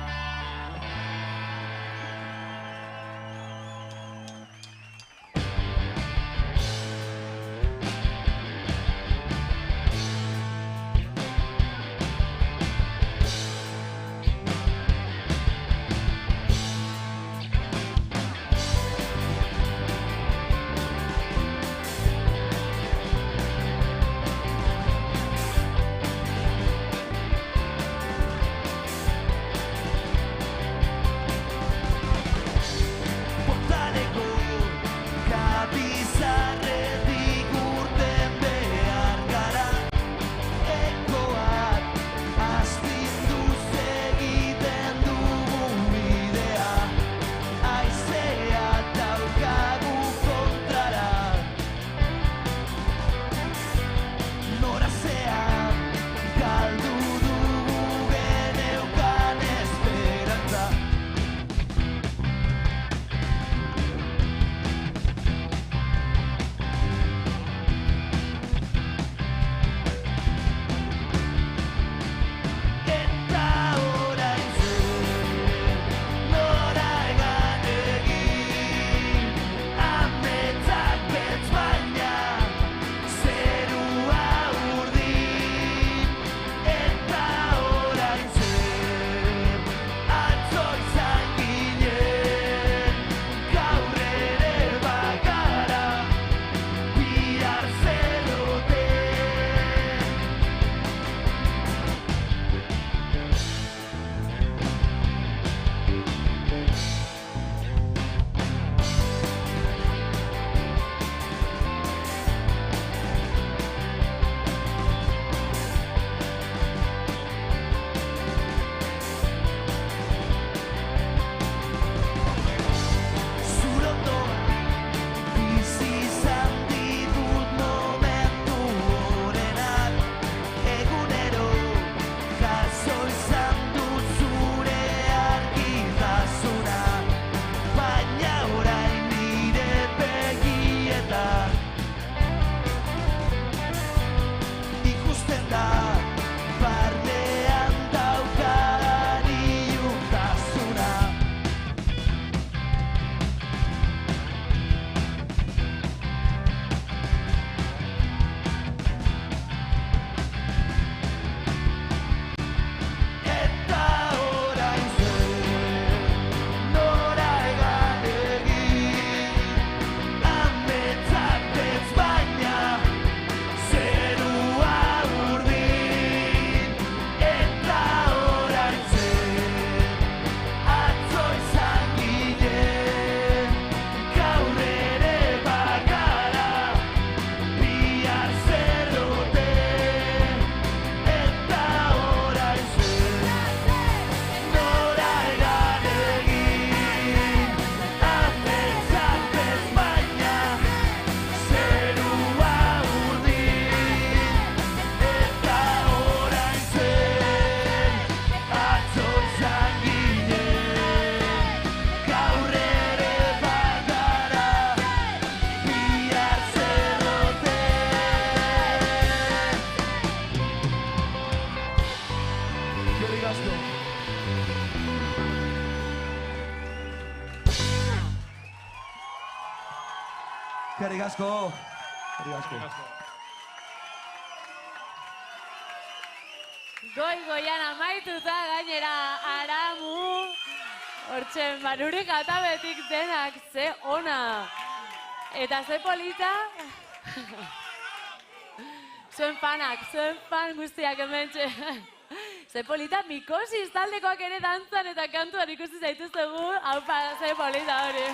Eskerrik asko. Goian amaituta gainera Aramu. Hortxe, manurik atabetik denak, ze ona. Eta ze polita. Zuen fan guztiak hementxe. Ze polita, Mikosis taldekoak ere dantzan eta kantuan ikusi zaituztegu. Haupa, ze polita hori.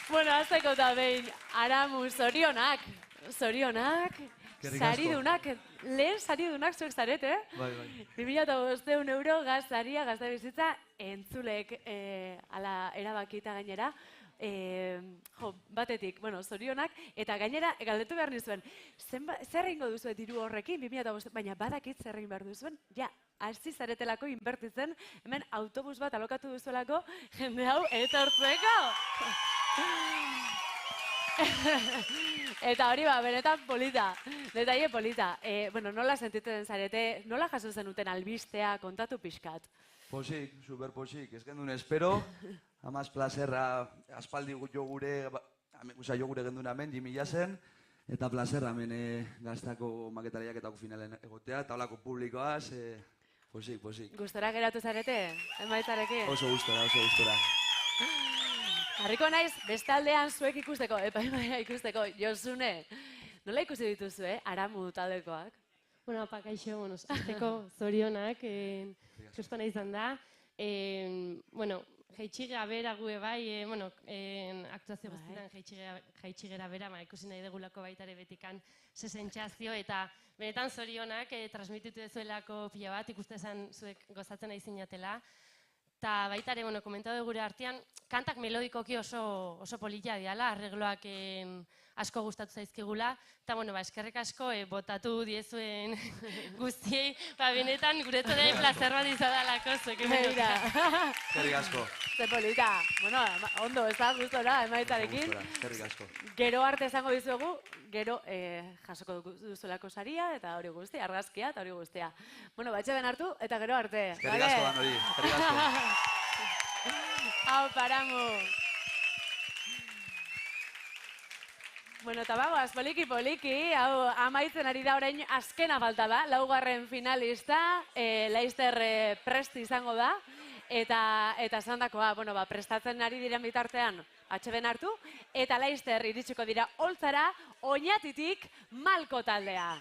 Bueno, azteko eta behin, Aramu, zorionak. Saridunak, lehen saridunak zuek zaret, eh? Bai. 2.500 euro gaztaria, gazta bizitza, entzulek ala erabakita gainera. batetik, zorionak, eta gainera, galdetu behar nizuen, zer egingo duzue diru horrekin, 2005, baina badakit zer egin behar duzuen, ja, hasi zaretelako inbertitzen, hemen autobus bat alokatu duzuelako, jende hau, etortzeko! Eta hori benetan polita, detaile polita. Nola sentitzen zarete, nola jaso zenuten albistea kontatu pixkat? Posik, super posik, ez gendun espero, amaz plazerra, aspaldi jo gure gendun hemen, Jimila zen, eta plazerra hemen Gazteako maketalaiaketako finalen egotea, eta holako publikoaz, posik. Gustora geratu zarete, emaitzarekin? Oso gustora. Harriko naiz, bestaldean zuek ikusteko, epaimaia ikusteko, Josune, nola ikusi dituzu, Aramu taldekoak? Bueno, kaixo, azteko zorionak, suspana izan da. Jaitxigera bera gue bai, aktuazio guztietan jaitxigera bera, ikusi nahi degulako baitare betikan sesentxazio, eta benetan zorionak, transmititu dezuelako pila bat, ikustezan zuek gozatzen nahi zinatela. Eta baitare, komentatu gure artean, kantak melodikoki oso polita diala, arregloak asko gustatu zaizkigula, eta eskerrik asko botatu diezuen guztiei, benetan guretzat ere plazer bat izadalako zuek Beira. Eskerrik asko. Ze polita. Ondo, ez da, gustora, emaitzarekin. Eskerrik asko. Gero arte esango dizuegu, gero jasoko duzuelako saria, eta hori guztia, argazkia, eta hori guztia. Batxeben hartu, eta gero arte. Eskerrik asko, Danori. Eskerrik asko. Hau, paramu. Eta bagoaz, poliki, hau amaitzen ari da orain azkena falta da, laugarren finalista, Laster prest izango da, eta esandakoa, prestatzen ari diren bitartean, atxeben hartu, eta Laster iritsiko dira Oltzara, Oñatitik Malko taldea.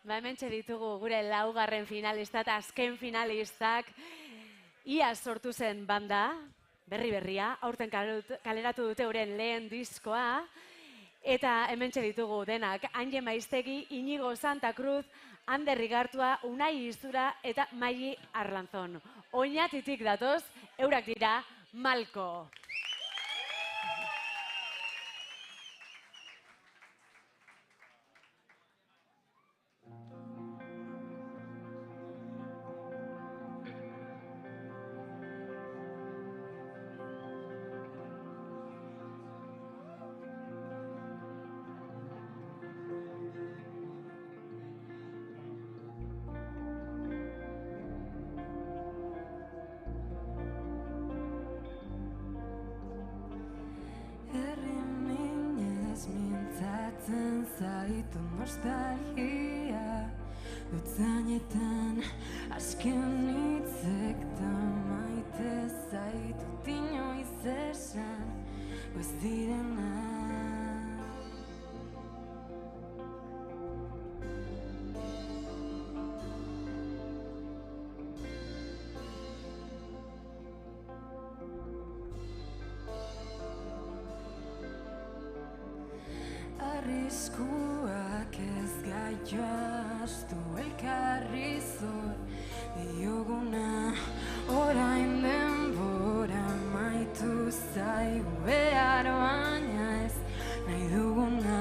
hementxe ditugu gure laugarren finalista eta azken finalistak. Ia sortu zen banda, berria, aurten kaleratu dute euren lehen diskoa. Eta hementxe ditugu denak, Anje Maiztegi, Inigo Santa Cruz, Ander Rigartua, Unai Izura eta Maili Arlanzon. Oñatitik datoz, eurak dira Malko. Mintzatzen zaitu nostalgia Dutzainetan asken hitzek da maite zaitut inoiz esan Goiz direna Arriskuak ez gaia astu elkarri zor dioguna orain denbora maitu zaigu behar baina ez nahi duguna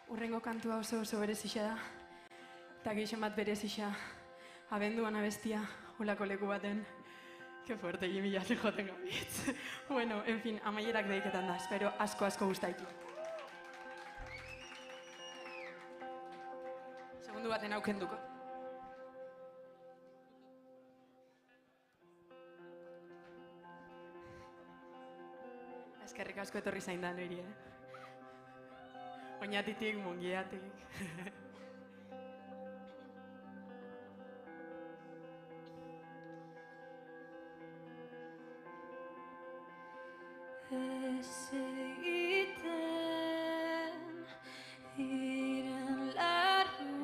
Urrengo kantua oso berezia da. Eta gehixen bat berezia. Abenduan abestia, holako leku baten. Que fuerte, Jimmy, ya se joten gabitz. Bueno, en fin, amaierak deiketan da. Espero asko guztaiki. Segundu baten aukenduko. Eskerrik asko etorri zaindan hori, Oñatitik, mungiatik. Ez egiten diren larru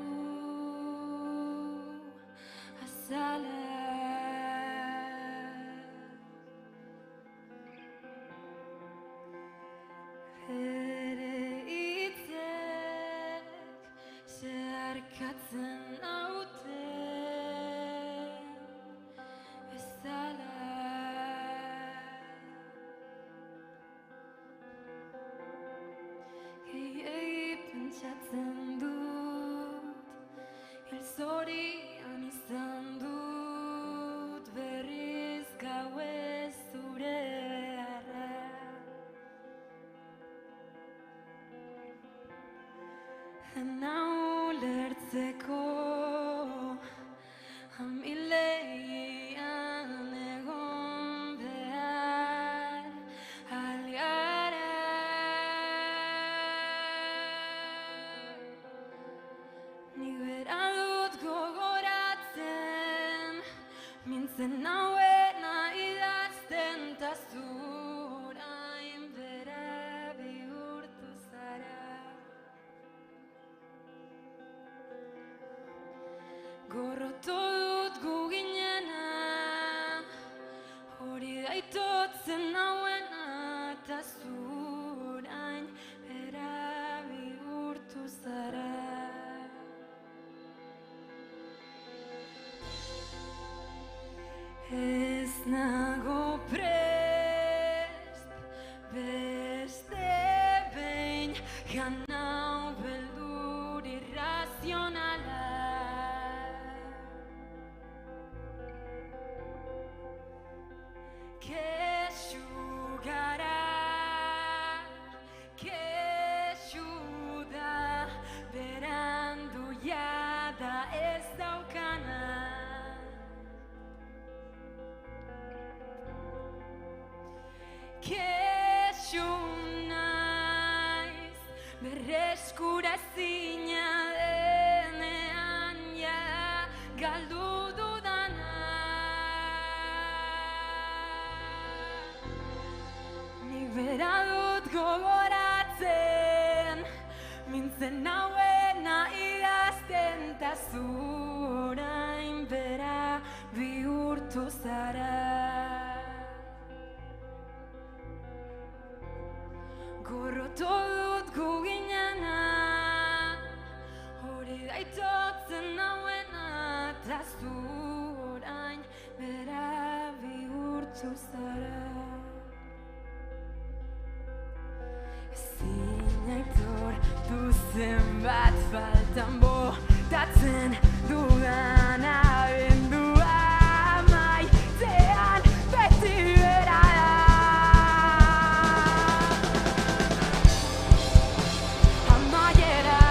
azala bere hitzek zeharkatzen nauten bezala. Pentsatzen dut, hil zorian izan dut berriz gauez zure harra. Dena ulertzeko amileian egon behar algara. Nik bera dut gogoratzen, mintzen nauena idazten ta zurain bera bihurtu zara. Gorrotu dut gu ginena, hori daitotzen nauena ta zurain bera bihurtu zara. Ez nago prest, beste behin ganau beldur irrazionala. Kexu gara, kexu da, berandu jada ez daukana. Kexu naiz, berreskura ezina denean ja galdu dudana. Nik bera dut gogoratzen, mintzen nauena idazten ta zurain bera bihurtu zara. Gorrotu dut gu ginena, hori daitotzen nauena ta zurain bera bihurtu zara. Ezin aitortu zenbat faltan botatzen dudan abendua maitean beti bera da. Amaiera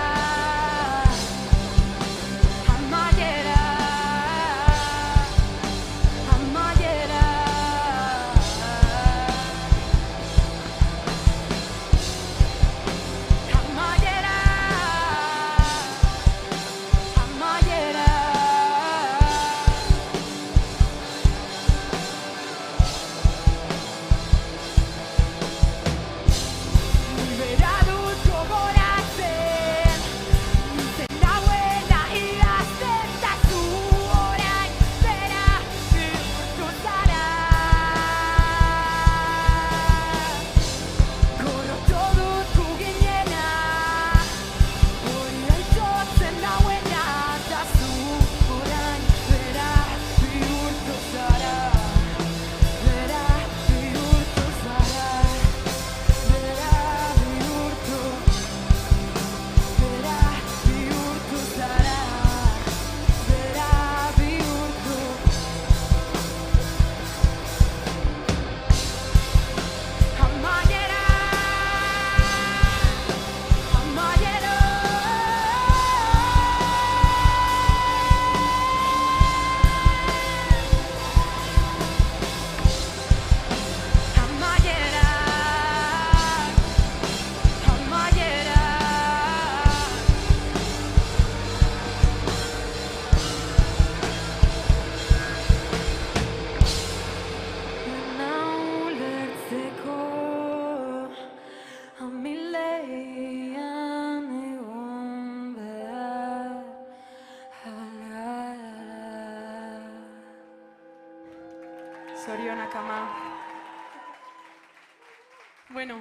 Zorionak ama. Bueno,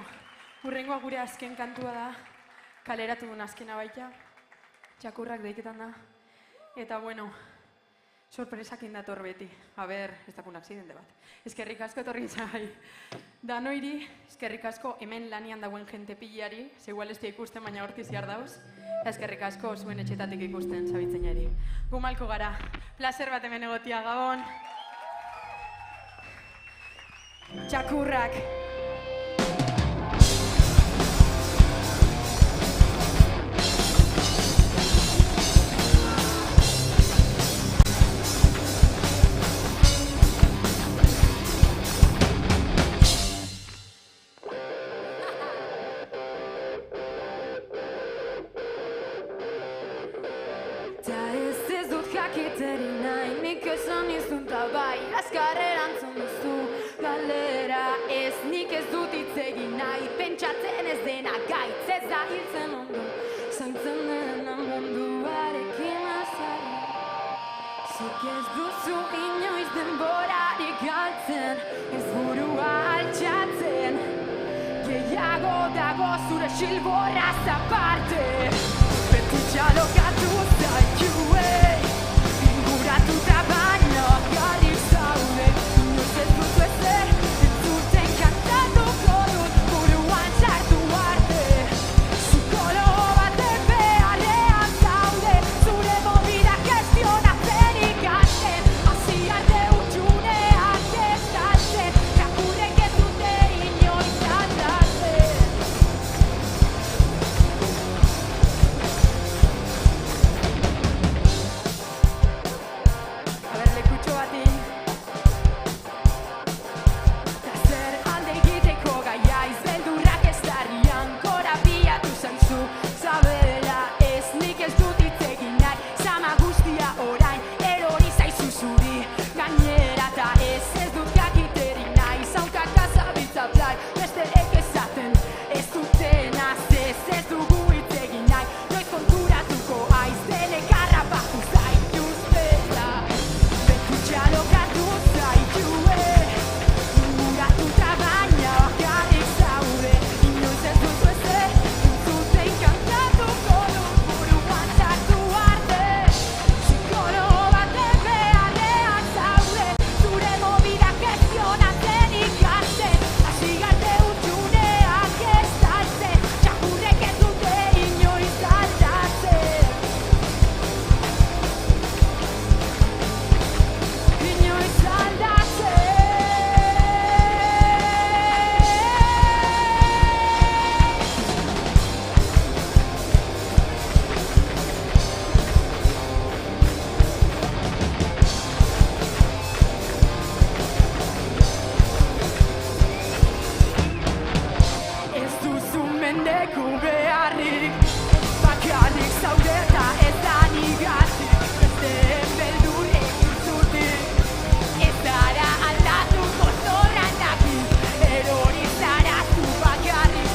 hurrengoa gure azken kantua da, kaleratu duen azkena baita, txakurrak deiketan da. Eta bueno, sorpresakin dator beti. A ber, ez dakun aksidente bat. Eskerrik asko etorri zai. Danoiri, eskerrik asko hemen lanian dauen jente pilari, ze igual ez da ikusten, baina hortiz jar dauz. Eskerrik asko zuen etxetatik ikusten zabitzeinari. Gu malko gara, placer bat hemen egotia, Gabon. Txakurrak. Azkar erantzun duzu galera ez, nik ez dut hitz egin nahi, pentsatzen ez dena gaitz, ez da hiltzen ondo, zaintzen dena munduarekin azari. Zuk ez duzu inoiz denborarik galtzen, ez burua altxatzen, gehiago dago zure silborraz aparte, beti txalokatu zaitue, inguratuta baino garrik zaude, inoiz ez duzu ezer, entzuten kantatuko dut buruan sartu arte. Psikologo baten beharrean zaude, zure movida gestionatzen ikasten, hasi arte hutsuneak estaltzen, txakurrek ez dute inoiz aldatzen. Lekutxo bati Ta zer alde egiteko gaia izbeldurrak ez darrian korapiatu zaizu zabela ez nik ez dut hitz egin nahi zama guztia orain erori zaizu zuri gainera ta ez dut jakiterik nahi zaunkaka zabitza blai besteek esaten ez duten ez dugu hitz egin nahi noiz konturatuko aiz denek harrapatu zaituztela txalokatu zaitue, inguratuta baina garrik zaude, inoiz ez duzu ezer, entzuten kantatuko dut buruan sartu arte. Psikologo baten beharrean zaude, zure movida gestionatzen ikasten, hasi garte hutsuneak estaltzen, txakurrek ez dute inoiz aldatzen. Inoiz aldatzen. Ez duzu mendeku beharrik, bakarrik zaude eta ez da nigatik, besteen beldurrik zutik. Ez zara aldatuko zorran dakit, erori zara zu bakarrik,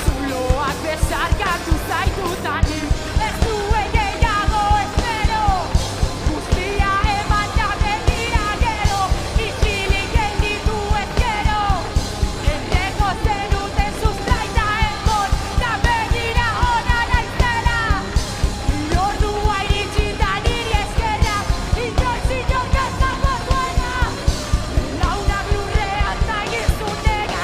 zuloak besarkatu zaitutanik, ez duen gehiago espero, guztia eman da begira gero, itxilik egin ditu ezkero, erreko zenuten sustraita egon, da begira ona naizela, ordua iritsi da niri eskerra, inoiz inok ez dago duena, launak lurrean zaigizunega.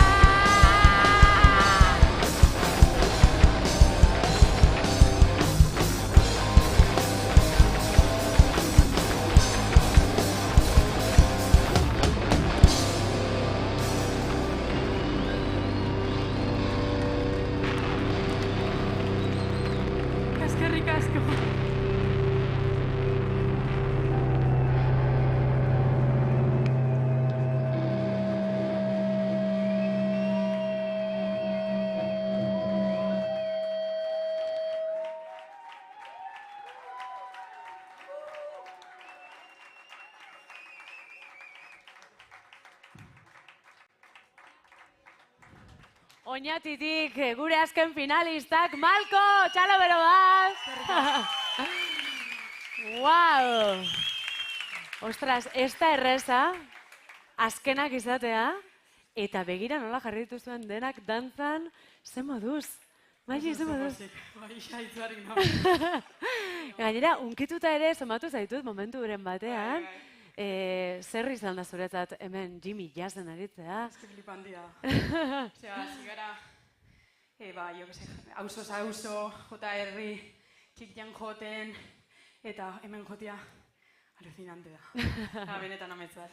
Eskerrik asko. Oñatitik gure azken finalistak, Malko, txalo bero bat! Wow! Ostras, ez da erreza, azkenak izatea, eta begira nola jarri dituzuen denak dantzan, ze moduz? Maili, ze moduz? Bai, haitzuarik nago. Gainera, unkituta ere somatu zaitut momenturen batean. Zer izan da zuretzat hemen Jimmy Jazzen aritzea? Ez que flipan dira. Osea, zigara, jo que se, auzoz auzo, jota herri, txikian joten, eta hemen jotia alucinante da. Benetan ametzat.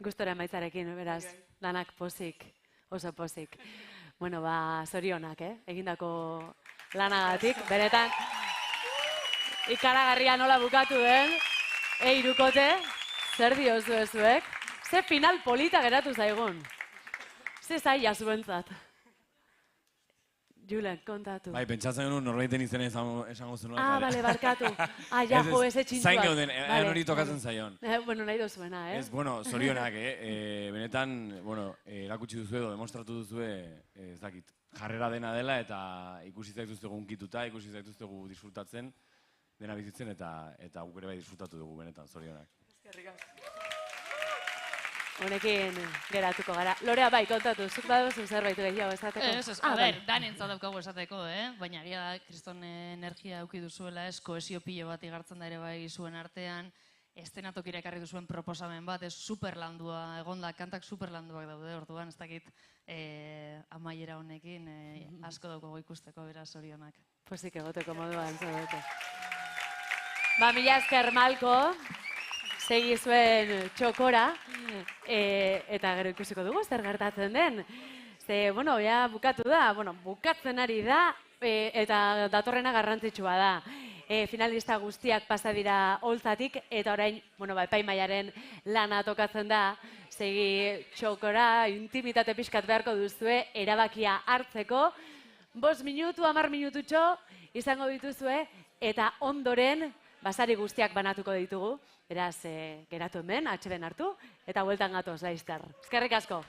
Gustora emaitzarekin, beraz, danak pozik, oso pozik. Bueno, zorionak, egindako lanagatik, benetan, ikaragarria nola bukatu den, irukote, zer diozu ezuek? Ze final polita geratu zaigun. Ze zaila zuentzat. Julen, kontatu. Bai, pentsatzen genuen norbaiten izena esango zenuen. Bale, barkatu. Jo, eze txintuak. Zain gauden, hori tokatzen zaion. Bueno, nahi dozuena, Ez, zorionak, benetan, erakutsi duzu edo, demostratu duzu, ez dakit, jarrera dena dela, eta ikusi zaituztegu unkituta, ikusi zaituztegu disfrutatzen, dena bizitzen, eta guk ere bai disfrutatu dugu, benetan, zorionak. Eskerrik asko. Honekin geratuko gara. Lorea, bai, kontatu, zuk baduzu zerbait gehiago esateko? Ez, danentzat daukagu esateko, baina egia da, kriston energia auki duzuela, kohesio pilo bat igartzen da ere bai zuen artean, estenatokira ekarri duzuen proposamen bat, superlandua, egonda, kantak superlanduak daude, orduan, ez dakit amaiera honekin asko daukagu ikusteko, beraz, zorionak. Pozik egoteko moduan, zaudete. Mila esker Malko. Segi zuen txokora, eta gero ikusiko dugu zer gertatzen den. Ze, bukatu da, bukatzen ari da, eta datorrena garrantzitsua da. Finalista guztiak pasa dira holtzatik, eta orain, epaimahaiaren lana tokatzen da, segi txokora, intimitate pixkat beharko duzue, erabakia hartzeko, 5 minutu, 10 minututxo izango dituzue, eta ondoren, basari guztiak banatuko ditugu. Beraz, geratu hemen, atxeden hartu, eta bueltan gatoz, laizter. Eskerrik asko.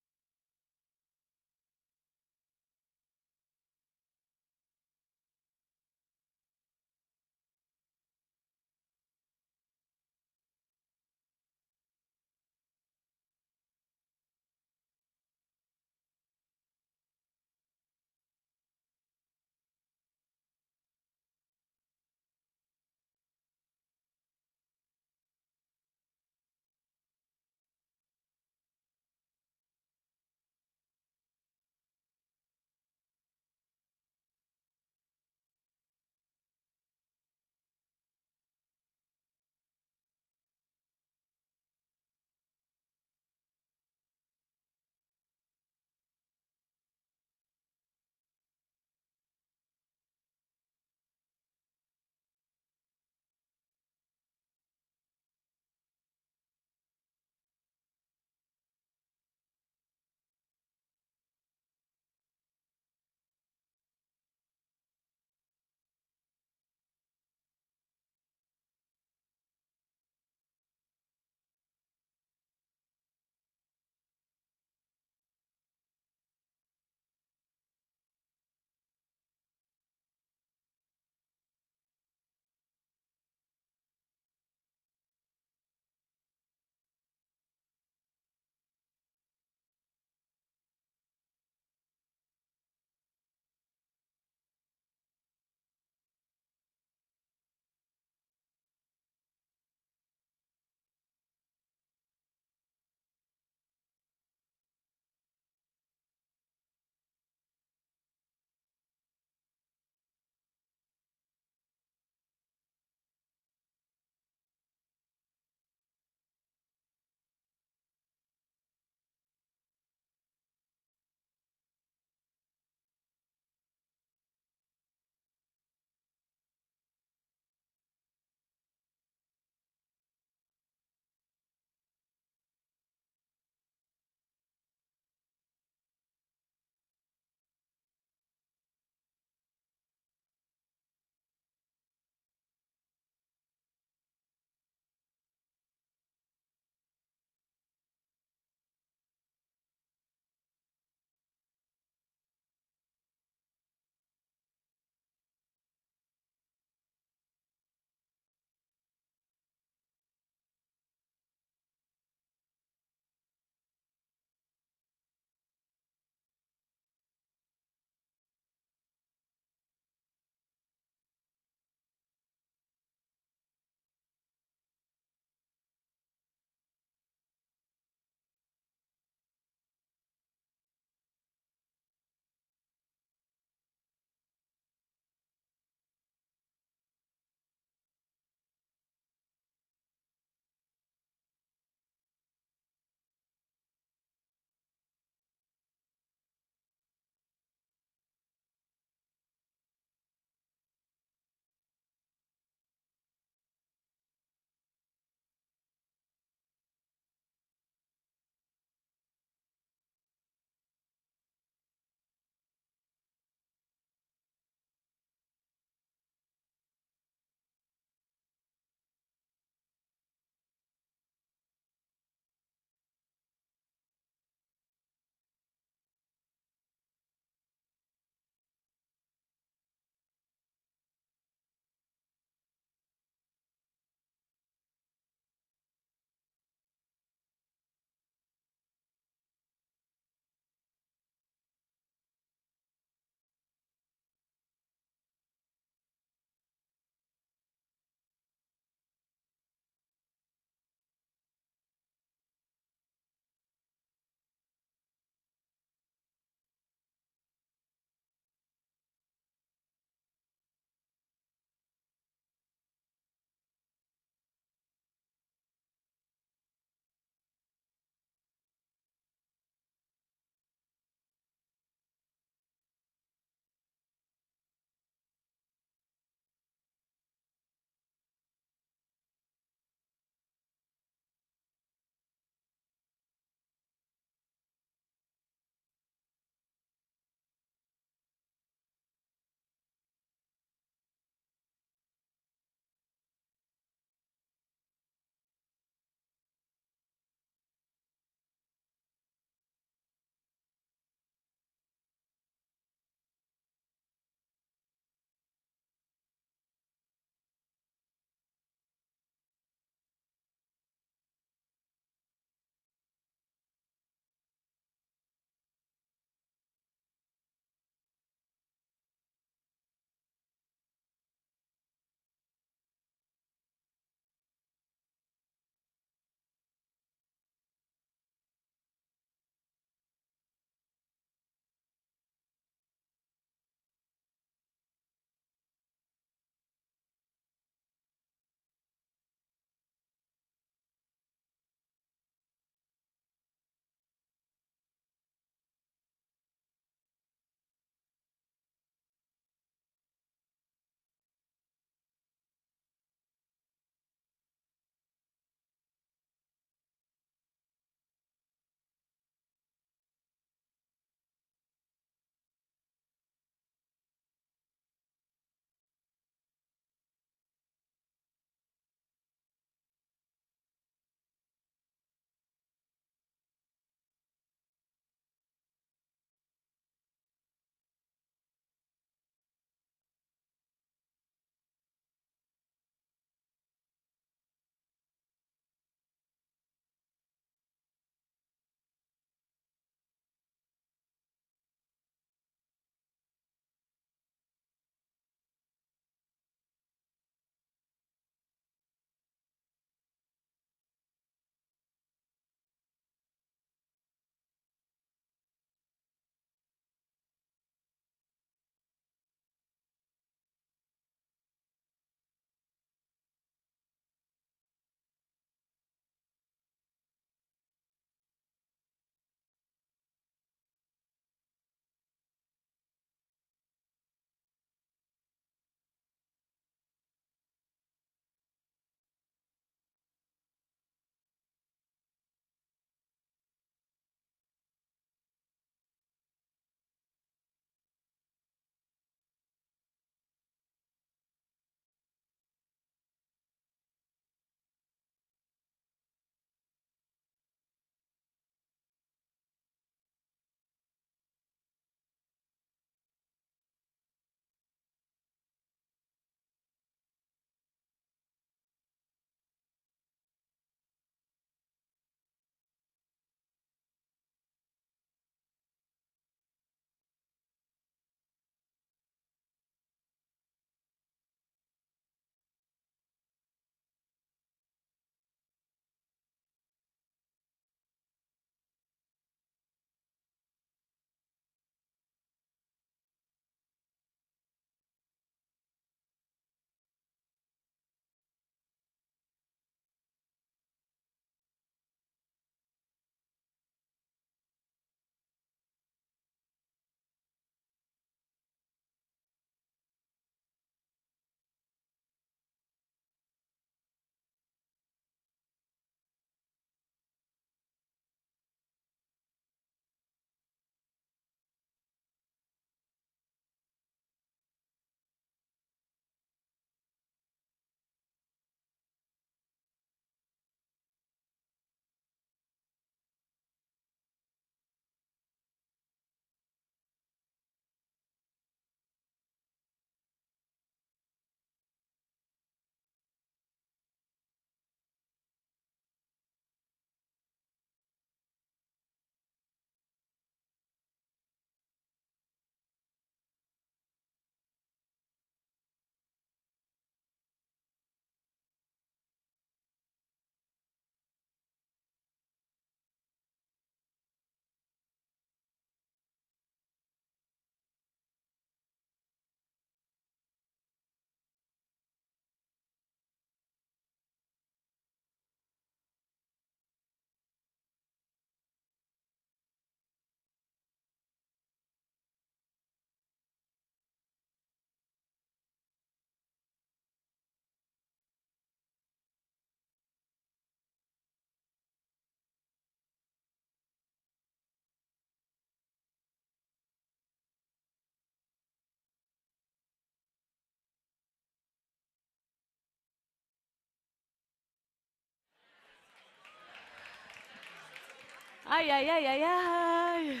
Ai.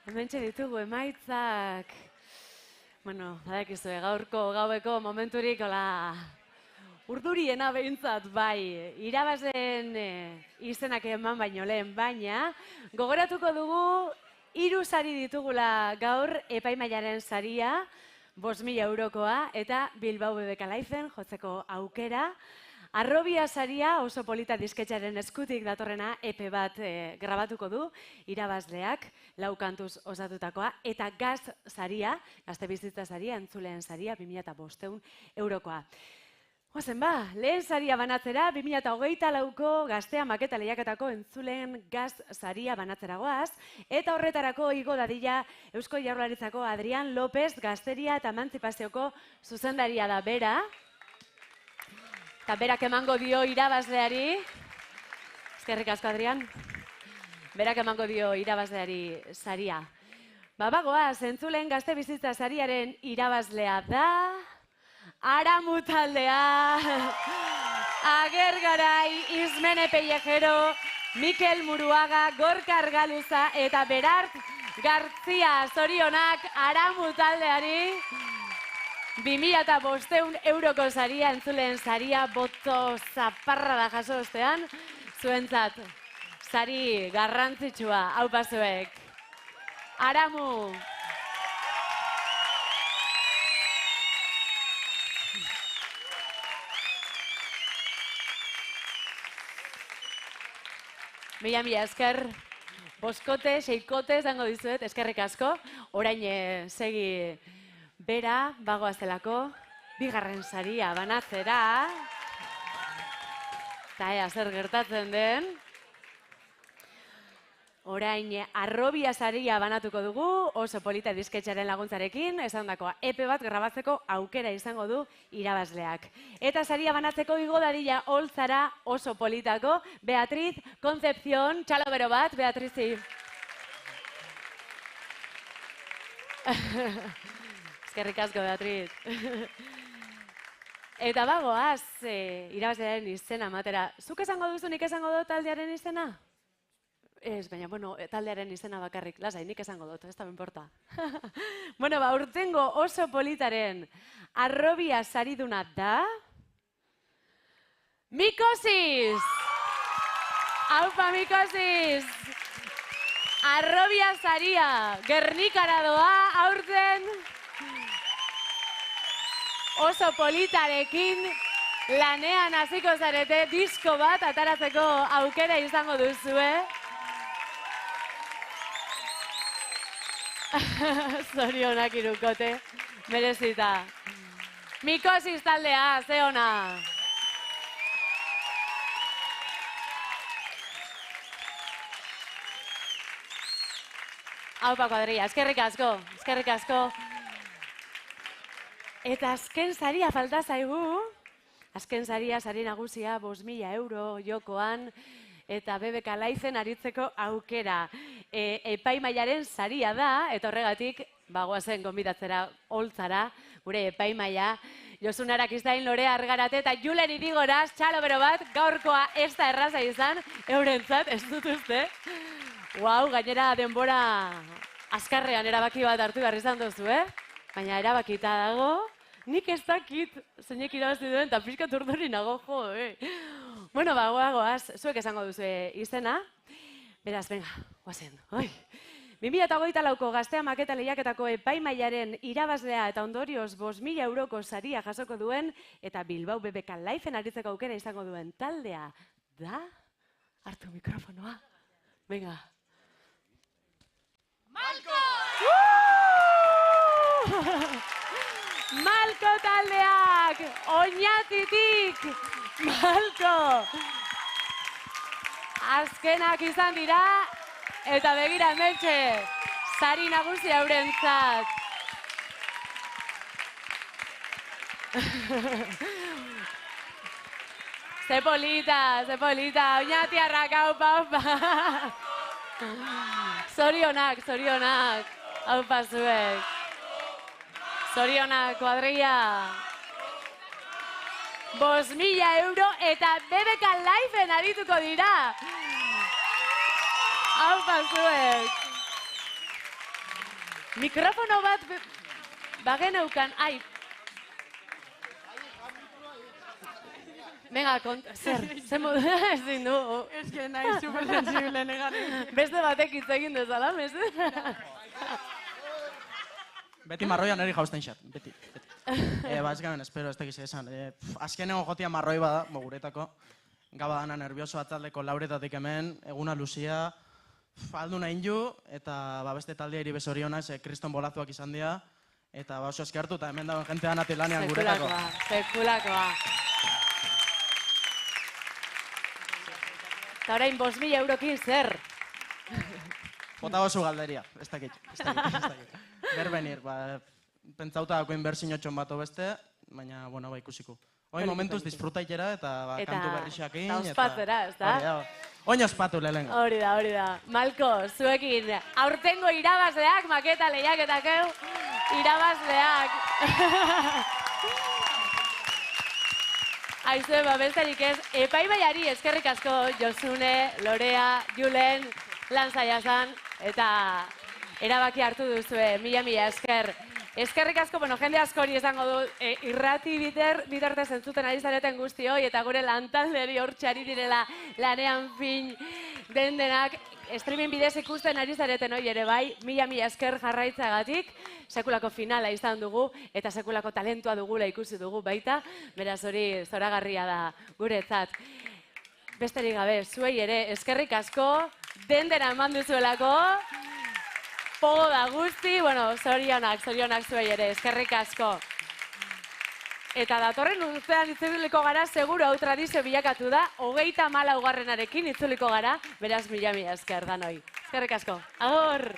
Hementxe ditugu emaitzak. Bueno, badakizue, gaurko gaueko momenturik, hola, urduriena behintzat, bai, irabazen izenak eman baino lehen, baina gogoratuko dugu 3 sari ditugula gaur epaimahaiaren saria, 5.000 eurokoa, eta Bilbao BBK Liven jotzeko aukera. Arrobia saria oso polita disketxaren eskutik datorrena epe bat grabatuko du, irabazleak, 4 kantuz osatutakoa, eta gaz saria, gazte bizitza saria, entzuleen saria, 2.500 eurokoa. Oazen ba, lehen saria banatzera, 2024ko Gaztea maketa lehiaketako entzuleen gaz saria banatzera goaz, eta horretarako igo dadila Eusko Jaurlaritzako Adrian López Gazteria eta Emantzipazioko zuzendaria da bera. Eta berak emango dio irabazleari, eskerrik asko Adrian, berak emango dio irabazleari saria. Bagoaz, entzuleen gazte bizitza sariaren irabazlea da... Aramu taldea, Agergarai, Ismene Pellejero, Mikel Muruaga, Gorka Argaluza eta Berart Garzia, zorionak Aramu taldeari. 2.500 euroko saria, entzuleen saria, boto zaparra da jaso ostean, zuentzat, sari garrantzitsua, hau pasuek. Aramu. Mila esker, 5kote, 6kote zango dizuet, eskerrik asko. Orain segi bera, bagoazelako, 2. saria banatzera. Eta ea zer gertatzen den. Orain arrobia saria banatuko dugu, oso polita disketxaren laguntzarekin, esan dakoa, epe bat grabatzeko aukera izango du irabazleak. Eta saria banatzeko igo dadila holtzara oso politako, Beatriz Concepción, txalo bero bat, Beatrizi. Eskerrik asko, Beatriz. Eta bagoaz, irabazlearen izena matera. Zuk esango duzu, nik esango dut taldearen izena? Ez, baina, bueno, taldearen izena bakarrik, lasai, nik esango dut, ez da benporta. Bueno, urtengo oso politaren arrobia sariduna da... Mikosis! Aupa, Mikosis! Arrobia saria, Gernikara doa, aurten... Oso politarekin lanean hasiko zarete, disko bat ataratzeko aukera izango duzue. Zorionak 3kote, merezita. Mikosis taldea, ze ona. Aupa, kuadrilla, eskerrik asko, eskerrik asko. Eta azken saria falta zaigu. Azken saria, sari nagusia, 5.000 euro jokoan, eta BBK Liven aritzeko aukera. Epaimahaiaren saria da, eta horregatik, bagoazen gonbidatzera holtzara, gure epaimahaia, Josun Arakistain, Lorea Argarate eta Julen Irigoraz, txalo bero bat, gaurkoa ez da erraza izan, eurentzat, ez dut uste. Wow, gainera denbora azkarrean erabaki bat hartu behar izan duzu, baina erabakita dago. Nik ez dakit, zeinek irabazi duen, eta pixka turduri nago, jo, Bueno, goaz, zuek esango duzu izena. Beraz, venga, guazen, 2024ko Gaztea maketa lehiaketako epaimahaiaren irabazlea eta ondorioz 5.000 euroko saria jasoko duen, eta Bilbao BBK Liven aritzeko aukera izango duen taldea da? Hartu mikrofonoa. Venga. Malko! Malko taldeak, Oñatitik, Malko. Azkenak izan dira, eta begira hementxe, sari nagusi eurentzat. Ze polita, Oñatiarrak, aupa. Zorionak, aupa zuek. Zorionak, kuadrilla. 5.000 euro eta BBK Liven arituko dira. Aupa zuek. Mikrofono bat bageneukan, ai. Venga, zer modu, ezin du. Ez que nahi supersensible negari. Beste batek hitz egin dezala, mezu. Beti marroia neri jausten xat, beti. Bazkamen, espero ez tegiz esan. Azkenengo jotia marroi bada, guretako. Gaba dana nervioso atzaldeko lauretatik hemen, eguna luzia, aldu nahin ju, eta beste taldea iri bezorionak, kriston bolazuak izan dira, eta oso eskertu, eta hemen dagoen jente danati lanean guretako. Sekulakoa. Eta orain 5.000 eurokin zer? Bota oso galderia, ez dakit. Berbenir, pentsauta dako inbertsinotxon bat beste, baina, bueno, ikusiko. Hoi momentuz disfrutaikera eta kantu berrixakin. Eta ospatzera, ez da? Oin ospatu lehenengo. Hori da. Malko, zuekin, aurtengo irabazleak, maketa lehiaketak irabazleak. Aizue, besterik ez, epaimaiari eskerrik asko Josune, Lorea, Julen, lan zaiazan, eta erabaki hartu duzue, mila esker. Eskerrik asko, jende askori esango du, irrati bitartez entzuten ari zareten guztioi, eta gure lantalderi hortxari direla lanean fin denak, streaming bidez ikusten ari zareten hoi ere bai, mila esker jarraitzagatik, sekulako finala izan dugu, eta sekulako talentua dugula ikusi dugu baita, beraz hori zoragarria da guretzat. Besterik gabe, zuei ere eskerrik asko, dendena eman duzuelako, pogo da guzti, zorionak zuei ere, eskerrik asko. Eta datorren urtean itzuliko gara, seguro hau tradizio bilakatu da, 34. itzuliko gara, beraz mila esker danoi. Eskerrik asko. Agur!